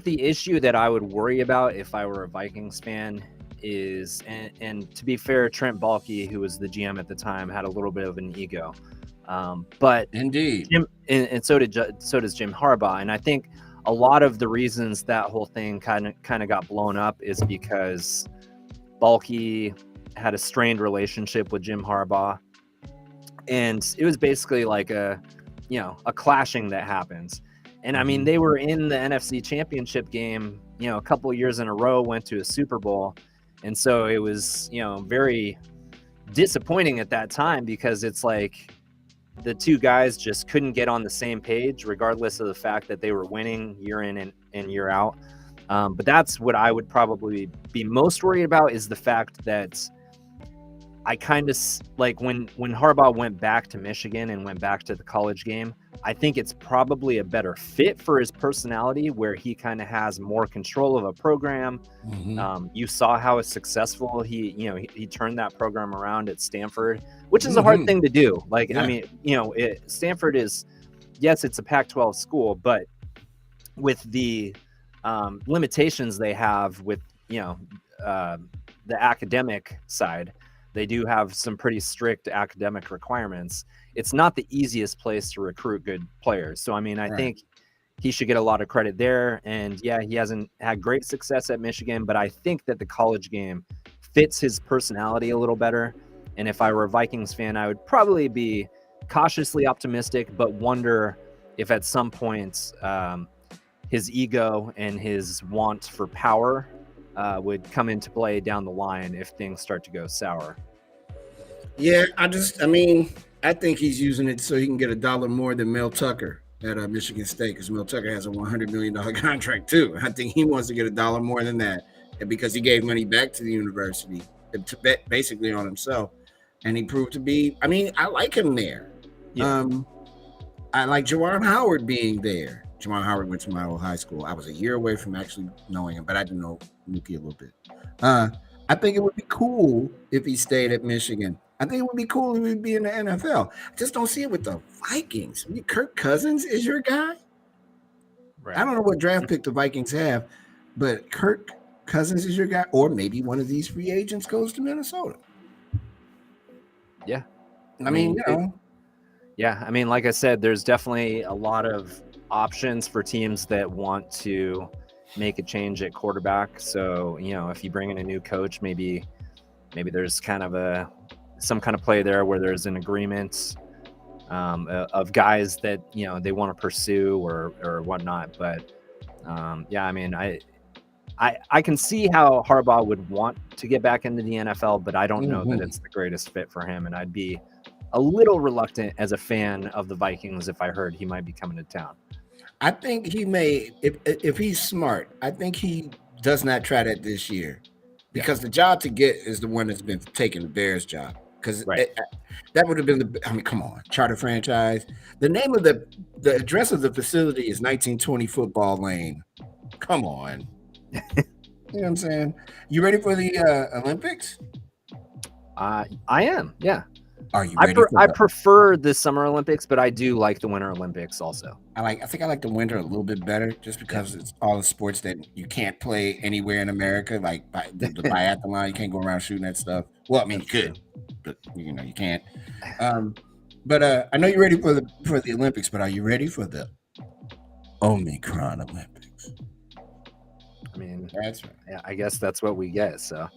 the issue that I would worry about if I were a Vikings fan is, and to be fair, Trent Baalke, who was the GM at the time, had a little bit of an ego. But indeed, and so does Jim Harbaugh. And I think a lot of the reasons that whole thing kind of got blown up is because Baalke had a strained relationship with Jim Harbaugh, and it was basically like a clashing that happens. And I mean, they were in the NFC Championship game, a couple of years in a row, went to a Super Bowl. And so it was, very disappointing at that time, because it's like the two guys just couldn't get on the same page, regardless of the fact that they were winning year in and year out. But that's what I would probably be most worried about, is the fact that I kind of like when Harbaugh went back to Michigan and went back to the college game, I think it's probably a better fit for his personality, where he kind of has more control of a program. You saw how successful he turned that program around at Stanford, which is a hard thing to do. Like, I mean, Stanford is, yes, it's a Pac-12 school, but with the limitations they have with, the academic side, they do have some pretty strict academic requirements. It's not the easiest place to recruit good players. So, I mean, I think he should get a lot of credit there. And yeah, he hasn't had great success at Michigan, but I think that the college game fits his personality a little better. And if I were a Vikings fan, I would probably be cautiously optimistic, but wonder if at some point his ego and his want for power would come into play down the line if things start to go sour. Yeah, I think he's using it so he can get $1 more than Mel Tucker at Michigan State, because Mel Tucker has a $100 million contract too. I think he wants to get $1 more than that, and because he gave money back to the university, to bet basically on himself, and he proved to be. I mean, I like him there. Yeah. I like Juwan Howard being there. Juwan Howard went to my old high school. I was a year away from actually knowing him, but I didn't know Mookie a little bit. I think it would be cool if he stayed at Michigan. I think it would be cool if he'd be in the NFL. I just don't see it with the Vikings. I mean, Kirk Cousins is your guy? Right. I don't know what draft pick the Vikings have, but Kirk Cousins is your guy, or maybe one of these free agents goes to Minnesota. Yeah. I mean, yeah, I mean, like I said, there's definitely a lot of options for teams that want to make a change at quarterback. So, if you bring in a new coach, maybe there's kind of some kind of play there where there's an agreement of guys that, they want to pursue or whatnot. But yeah, I mean, I can see how Harbaugh would want to get back into the NFL, but I don't know that it's the greatest fit for him. And I'd be a little reluctant as a fan of the Vikings if I heard he might be coming to town. I think he may, if he's smart, I think he does not try that this year, because the job to get is the one that's been taking the Bears job. because Right. that would have been the. I mean, come on, charter franchise. The name of the address of the facility is 1920 Football Lane. Come on, you know what I'm saying? You ready for the Olympics? I am. Yeah. Are you ready for I the? prefer the Summer Olympics, but I do like the Winter Olympics also. I think I like the winter a little bit better, just because it's all the sports that you can't play anywhere in America, like the biathlon. You can't go around shooting that stuff. Well, I mean, you That's true. could, but you can't. Um, but I know you're ready for the Olympics. But are you ready for the Omicron Olympics? I mean, That's right. yeah, I guess that's what we get. So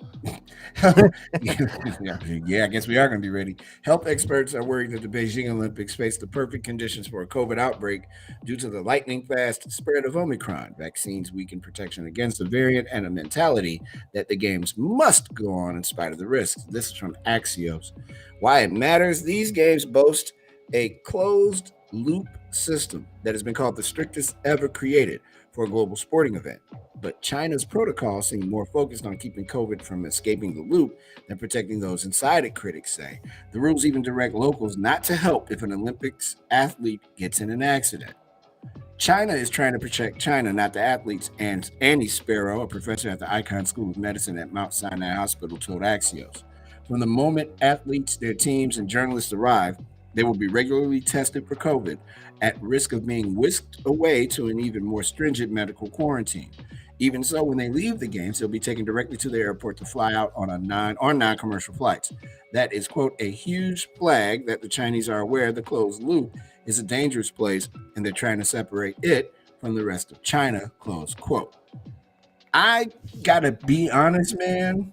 Yeah, I guess we are going to be ready. Health experts are worried that the Beijing Olympics face the perfect conditions for a COVID outbreak due to the lightning fast spread of Omicron. Vaccines weaken protection against the variant and a mentality that the games must go on in spite of the risks. This is from Axios. Why it matters: these games boast a closed loop system that has been called the strictest ever created for a global sporting event. But China's protocol seem more focused on keeping COVID from escaping the loop than protecting those inside it, critics say. The rules even direct locals not to help if an Olympics athlete gets in an accident. China is trying to protect China, not the athletes, and Andy Sparrow, a professor at the Icahn School of Medicine at Mount Sinai Hospital, told Axios. From the moment athletes, their teams, and journalists arrive, they will be regularly tested for COVID at risk of being whisked away to an even more stringent medical quarantine. Even so, when they leave the games, they'll be taken directly to the airport to fly out on non-commercial flights. That is, quote, a huge flag that the Chinese are aware the closed loop is a dangerous place and they're trying to separate it from the rest of China, close quote. I gotta be honest, man.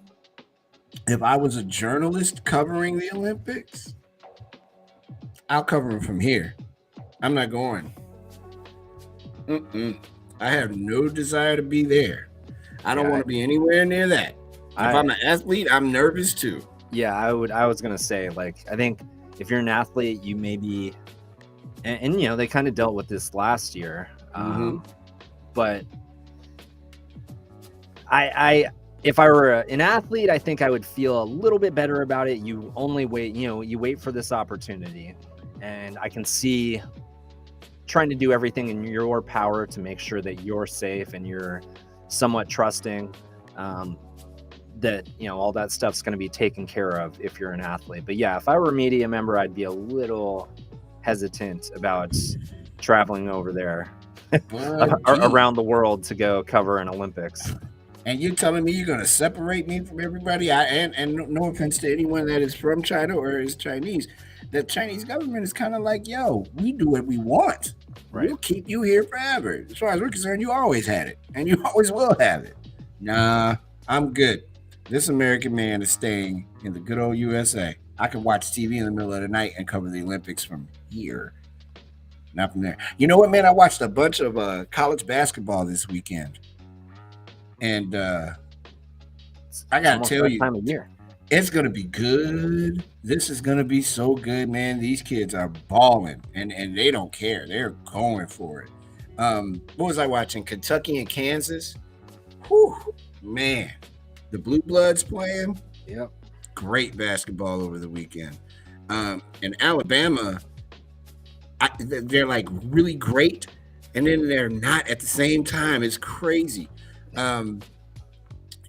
If I was a journalist covering the Olympics, I'll cover them from here. I'm not going. I have no desire to be there. I don't want to be anywhere near that. If I'm an athlete, I'm nervous too. Yeah, I was gonna say, like, I think if you're an athlete, you maybe, and they kind of dealt with this last year, but if I were an athlete, I think I would feel a little bit better about it. You only wait, you wait for this opportunity, and I can see trying to do everything in your power to make sure that you're safe and you're somewhat trusting that all that stuff's going to be taken care of if you're an athlete. But yeah, if I were a media member, I'd be a little hesitant about traveling over there around the world to go cover an Olympics. And you're telling me you're going to separate me from everybody? And no offense to anyone that is from China or is Chinese, the Chinese government is kind of like, yo, we do what we want. Right. We'll keep you here forever. As far as we're concerned, you always had it, and you always will have it. Nah, I'm good. This American man is staying in the good old USA. I can watch TV in the middle of the night and cover the Olympics from here, not from there. You know what, man? I watched a bunch of college basketball this weekend. And I gotta tell you, time of year. It's gonna be good. This is gonna be so good, man. These kids are balling, and they don't care. They're going for it. What was I watching? Kentucky and Kansas. Whew, man, the Blue Bloods playing. Yep, great basketball over the weekend. And Alabama, they're like really great, and then they're not at the same time. It's crazy.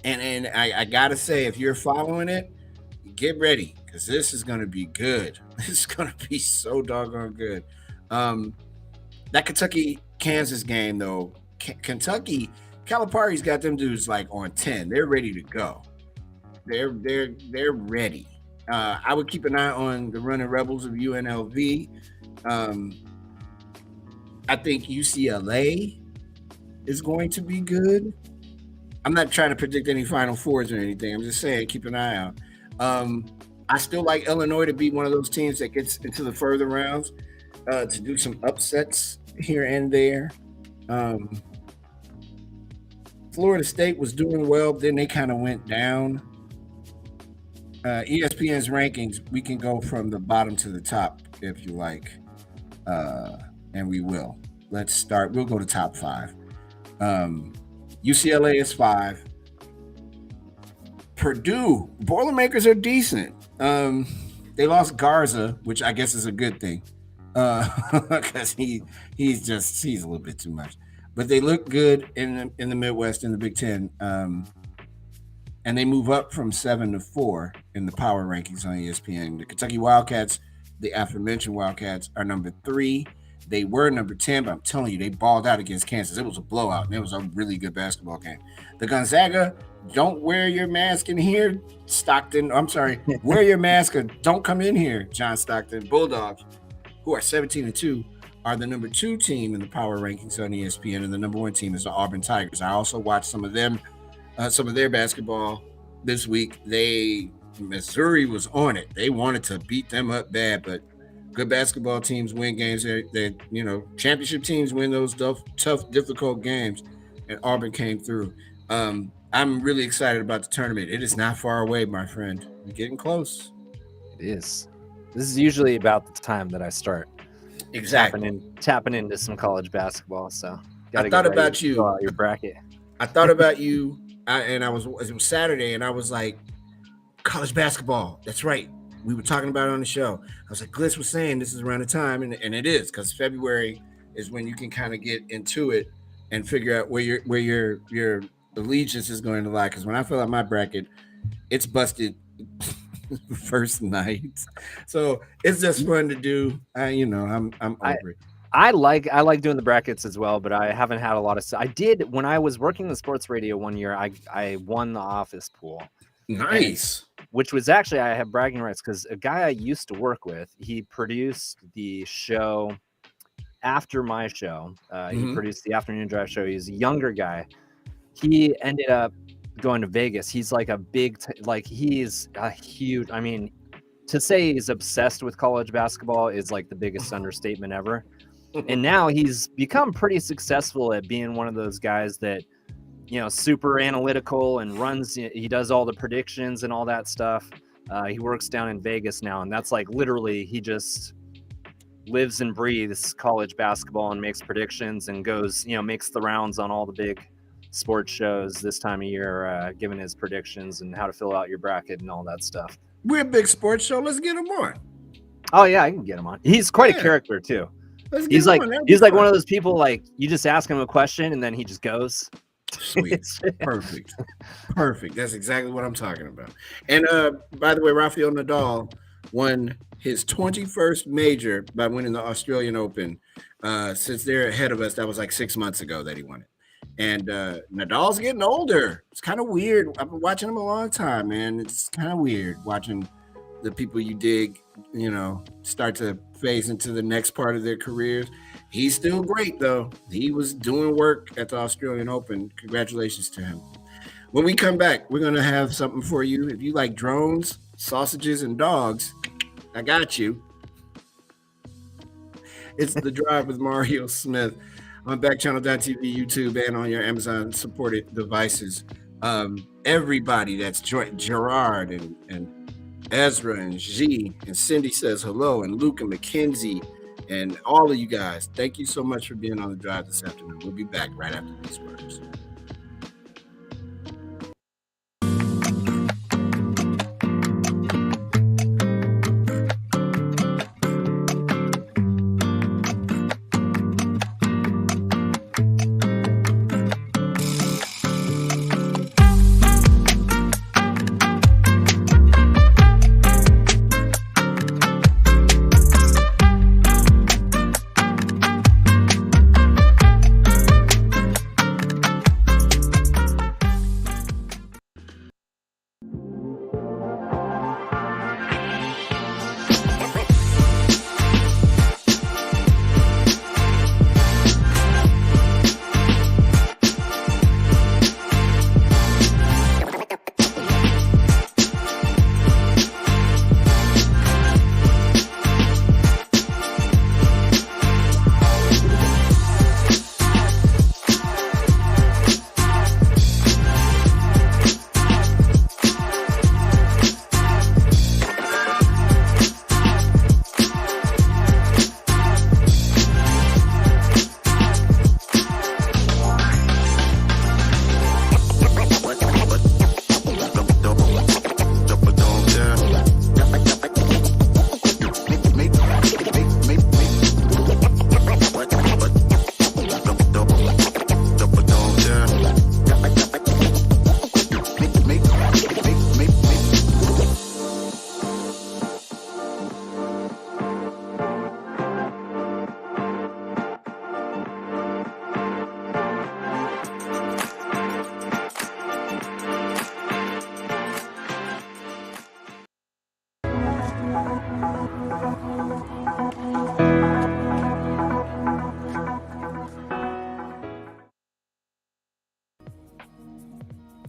And I gotta say, if you're following it, get ready, because this is gonna be good. This is gonna be so doggone good. That Kentucky Kansas game though, Kentucky, Calipari's got them dudes like on 10. They're ready to go. They're ready. I would keep an eye on the running Rebels of UNLV. I think UCLA is going to be good. I'm not trying to predict any Final Fours or anything. I'm just saying, keep an eye out. I still like Illinois to be one of those teams that gets into the further rounds, to do some upsets here and there. Florida State was doing well, then they kind of went down. ESPN's rankings, we can go from the bottom to the top if you like, and we will. Let's start. We'll go to top 5. UCLA is 5. Purdue, Boilermakers are decent. They lost Garza, which I guess is a good thing, because he's a little bit too much. But they look good in the Midwest in the Big Ten, and they move up from 7 to 4 in the power rankings on ESPN. The Kentucky Wildcats, the aforementioned Wildcats, are number 3. They were number 10, but I'm telling you, they balled out against Kansas. It was a blowout, and it was a really good basketball game. The Gonzaga, don't wear your mask in here, Stockton. I'm sorry, wear your mask or don't come in here, John Stockton. Bulldogs, who are 17-2, are the number 2 team in the power rankings on ESPN, and the number 1 team is the Auburn Tigers. I also watched some of their basketball this week. Missouri was on it. They wanted to beat them up bad, but good basketball teams win games. They championship teams win those tough, difficult games, and Auburn came through. I'm really excited about the tournament. It is not far away, my friend. We're getting close. It is. This is usually about the time that I start tapping into some college basketball. So I thought about you. Fill out your bracket. I thought about you, it was Saturday, and I was like, college basketball. That's right. We were talking about it on the show. I was like, Glitz was saying this is around the time, and it is, because February is when you can kind of get into it and figure out where your allegiance is going to lie. Because when I fill out my bracket, it's busted first night, so it's just fun to do. I'm over it. I like doing the brackets as well, but I haven't had a lot of. I did when I was working the sports radio one year. I won the office pool. Nice. Which was actually, I have bragging rights because a guy I used to work with, he produced the show after my show. He produced the Afternoon Drive show. He's a younger guy. He ended up going to Vegas. He's like a big, he's a huge, I mean, to say he's obsessed with college basketball is like the biggest understatement ever. And now he's become pretty successful at being one of those guys that, super analytical and he does all the predictions and all that stuff. He works down in Vegas now, and that's like literally he just lives and breathes college basketball and makes predictions and goes, makes the rounds on all the big sports shows this time of year, giving his predictions and how to fill out your bracket and all that stuff. We're a big sports show. Let's get him on. Oh yeah, I can get him on. He's quite a character too. He's like one of those people, like you just ask him a question and then he just goes. Sweet. Perfect. That's exactly what I'm talking about. And by the way, Rafael Nadal won his 21st major by winning the Australian Open. Since they're ahead of us, that was like 6 months ago that he won it. And Nadal's getting older. It's kind of weird. I've been watching him a long time, man. It's kind of weird watching the people you dig, start to phase into the next part of their careers. He's still great, though. He was doing work at the Australian Open. Congratulations to him. When we come back, we're going to have something for you. If you like drones, sausages, and dogs, I got you. It's The Drive with Mario Smith on Backchannel.tv, YouTube, and on your Amazon-supported devices. Everybody that's joined, Gerard and Ezra and G, and Cindy says hello, and Luke and Mackenzie, and all of you guys, thank you so much for being on The Drive this afternoon. We'll be back right after these words.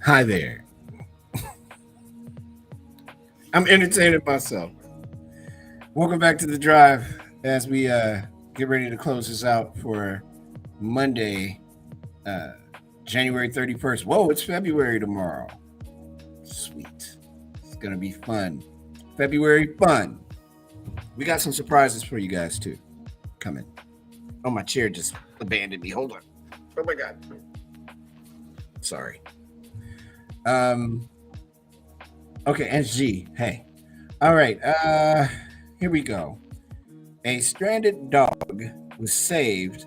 Hi there. I'm entertaining myself. Welcome back to the drive as we get ready to close this out for Monday, uh, January 31st. Whoa, it's February tomorrow. Sweet. It's going to be fun. February fun. We got some surprises for you guys too. Coming. Oh, my chair just abandoned me. Hold on. Oh my God. Sorry. Okay, SG. Hey. All right. Here we go. A stranded dog was saved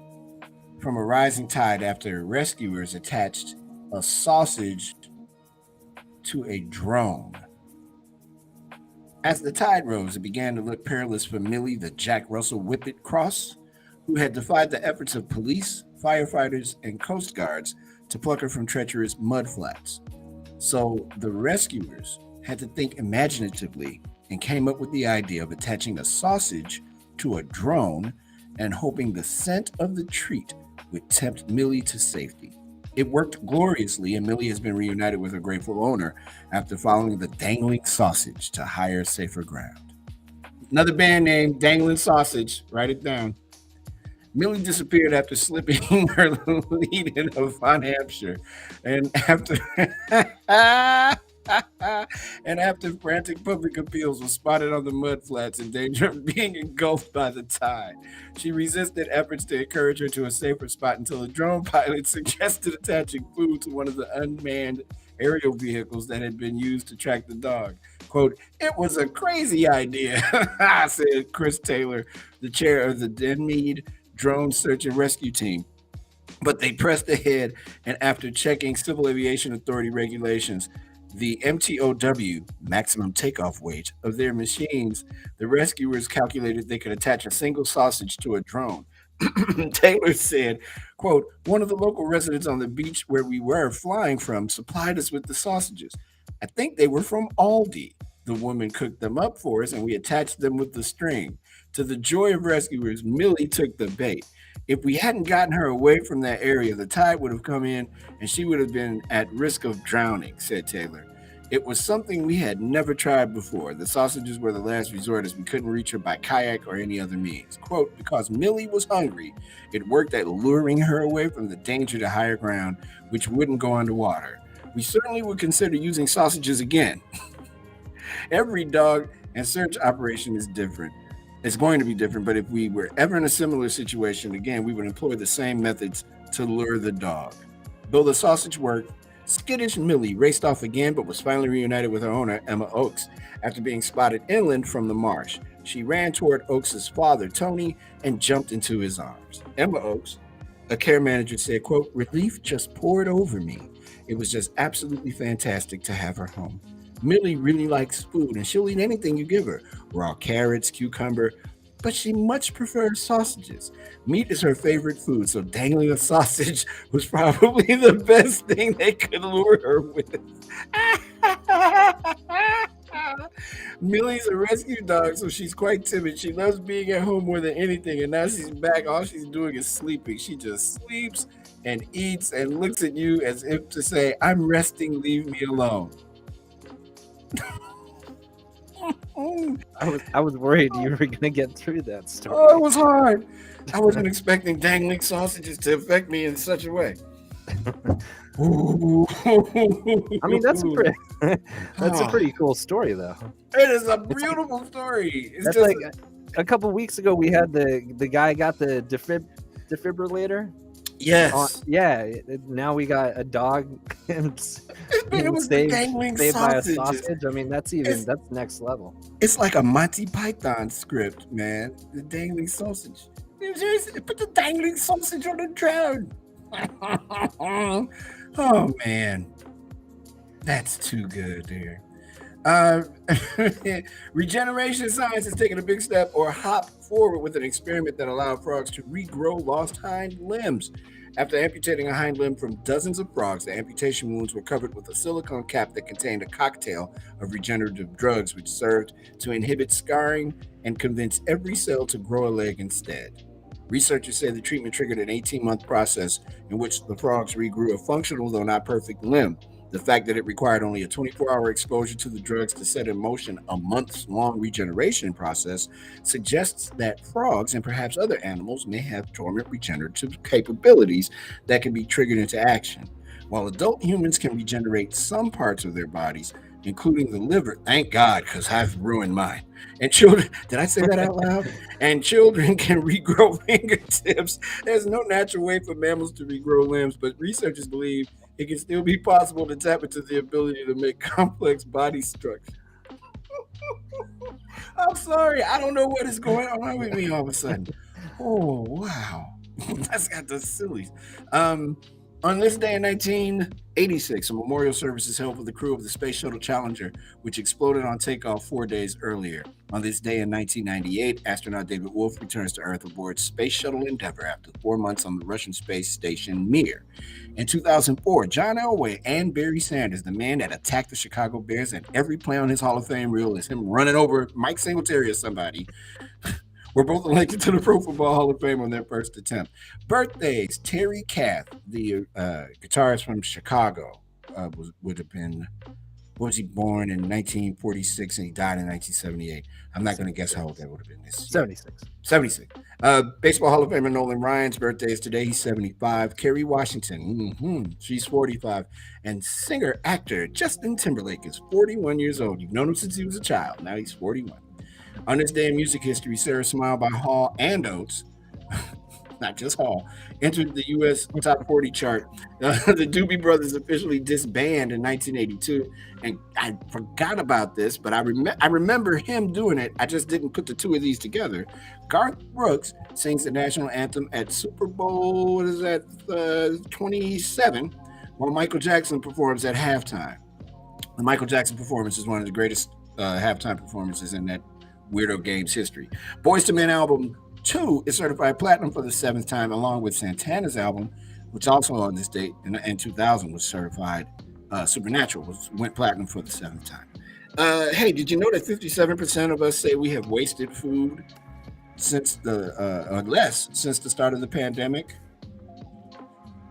from a rising tide after rescuers attached a sausage to a drone. As the tide rose, it began to look perilous for Millie, the Jack Russell Whippet Cross, who had defied the efforts of police, firefighters, and coast guards to pluck her from treacherous mud flats. So the rescuers had to think imaginatively and came up with the idea of attaching a sausage to a drone and hoping the scent of the treat would tempt Millie to safety. It worked gloriously, and Millie has been reunited with her grateful owner after following the dangling sausage to higher, safer ground. Another band name, Dangling Sausage. Write it down. Millie disappeared after slipping her lead in Von Hampshire, and after and after frantic public appeals was spotted on the mud flats in danger of being engulfed by the tide. She resisted efforts to encourage her to a safer spot until a drone pilot suggested attaching food to one of the unmanned aerial vehicles that had been used to track the dog. Quote, "It was a crazy idea," said Chris Taylor, the chair of the Denmead Drone Search and Rescue Team. But they pressed ahead, and after checking Civil Aviation Authority regulations, the MTOW, maximum takeoff weight, of their machines, the rescuers calculated they could attach a single sausage to a drone. Taylor said, quote, "One of the local residents on the beach where we were flying from supplied us with the sausages. I think they were from Aldi. The woman cooked them up for us and we attached them with the string. To the joy of rescuers, Millie took the bait. If we hadn't gotten her away from that area, the tide would have come in and she would have been at risk of drowning," said Taylor. "It was something we had never tried before. The sausages were the last resort as we couldn't reach her by kayak or any other means. Quote, because Millie was hungry, it worked at luring her away from the danger to higher ground, which wouldn't go underwater. We certainly would consider using sausages again." Every dog and search operation is different. It's going to be different, but if we were ever in a similar situation again, we would employ the same methods to lure the dog. Though the sausage worked, skittish Millie raced off again, but was finally reunited with her owner, Emma Oakes, after being spotted inland from the marsh. She ran toward Oakes' father, Tony, and jumped into his arms. Emma Oakes, a care manager, said, quote, "Relief just poured over me. It was just absolutely fantastic to have her home. Millie really likes food, and she'll eat anything you give her, raw carrots, cucumber, but she much prefers sausages. Meat is her favorite food, so dangling a sausage was probably the best thing they could lure her with." Millie's a rescue dog, so she's quite timid. She loves being at home more than anything, and now she's back. All she's doing is sleeping. She just sleeps and eats and looks at you as if to say, "I'm resting, leave me alone." I was worried you were gonna get through that story. Oh, it was hard. I wasn't expecting dangling sausages to affect me in such a way. I mean, that's a pretty cool story, though. It is a beautiful story. It's That's just like a couple weeks ago. We had the guy got the defibrillator. yes. Yeah. Now we got a dog It was the dangling saved by a sausages. sausage. I mean, that's next level. It's like a Monty Python script, man. The dangling sausage. Put the dangling sausage on the drone. Oh man, that's too good, there. Regeneration science has taken a big step or hop forward with an experiment that allowed frogs to regrow lost hind limbs. After amputating a hind limb from dozens of frogs, the amputation wounds were covered with a silicone cap that contained a cocktail of regenerative drugs, which served to inhibit scarring and convince every cell to grow a leg instead. Researchers say the treatment triggered an 18-month process in which the frogs regrew a functional, though not perfect, limb. The fact that it required only a 24-hour exposure to the drugs to set in motion a months-long regeneration process suggests that frogs and perhaps other animals may have dormant regenerative capabilities that can be triggered into action. While adult humans can regenerate some parts of their bodies, including the liver, thank God, because I've ruined mine. And children, did I say that out loud? And children can regrow fingertips. There's no natural way for mammals to regrow limbs, but researchers believe it can still be possible to tap into the ability to make complex body structures. I'm sorry, I don't know what is going on with me all of a sudden. Oh wow, that's got the sillies. On this day in 1986, a memorial service is held for the crew of the Space Shuttle Challenger, which exploded on takeoff 4 days earlier. On this day in 1998, astronaut David Wolf returns to Earth aboard Space Shuttle Endeavour after 4 months on the Russian space station Mir. In 2004, John Elway and Barry Sanders, the man that attacked the Chicago Bears, and every play on his Hall of Fame reel is him running over Mike Singletary or somebody, were both elected to the Pro Football Hall of Fame on their first attempt. Birthdays: Terry Kath, the guitarist from Chicago, would have been. Was he born in 1946 and he died in 1978? I'm not going to guess how old that would have been this year. 76. 76. Baseball Hall of Famer Nolan Ryan's birthday is today. He's 75. Kerry Washington, she's 45. And singer-actor Justin Timberlake is 41 years old. You've known him since he was a child. Now he's 41. On this day in music history, Sarah Smile by Hall and Oates, not just Hall, entered the U.S. Top 40 chart. The Doobie Brothers officially disbanded in 1982, and I forgot about this, but I remember him doing it. I just didn't put the two of these together. Garth Brooks sings the national anthem at Super Bowl, 27, while Michael Jackson performs at halftime. The Michael Jackson performance is one of the greatest halftime performances in that Weirdo Games history. Boyz II Men album 2 is certified platinum for the 7th time, along with Santana's album, which also on this date in 2000 was certified Supernatural, which went platinum for the 7th time. Hey, did you know that 57% of us say we have wasted food since since the start of the pandemic?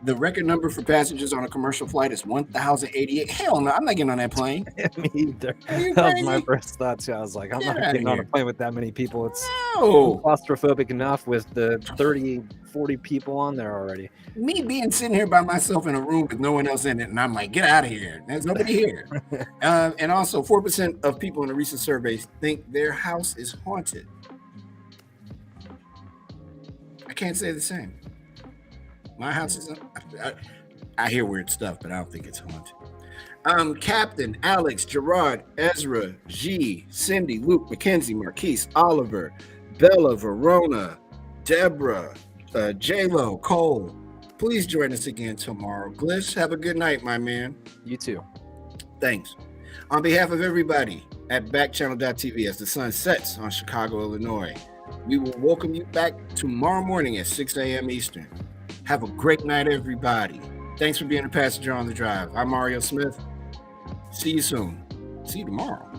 The record number for passengers on a commercial flight is 1,088. Hell no, I'm not getting on that plane. Me either. That was my first thought too. I was like, I'm not getting on a plane with that many people. It's claustrophobic enough with the 30, 40 people on there already. Me being sitting here by myself in a room with no one else in it, and I'm like, get out of here. There's nobody here. And also, 4% of people in a recent survey think their house is haunted. I can't say the same. My house is. I hear weird stuff, but I don't think it's haunted. Captain, Alex, Gerard, Ezra, G, Cindy, Luke, Mackenzie, Marquise, Oliver, Bella, Verona, Deborah, J-Lo, Cole. Please join us again tomorrow. Gliss, have a good night, my man. You too. Thanks. On behalf of everybody at Backchannel.tv, as the sun sets on Chicago, Illinois, we will welcome you back tomorrow morning at 6 a.m. Eastern. Have a great night, everybody. Thanks for being a passenger on the drive. I'm Mario Smith. See you soon. See you tomorrow.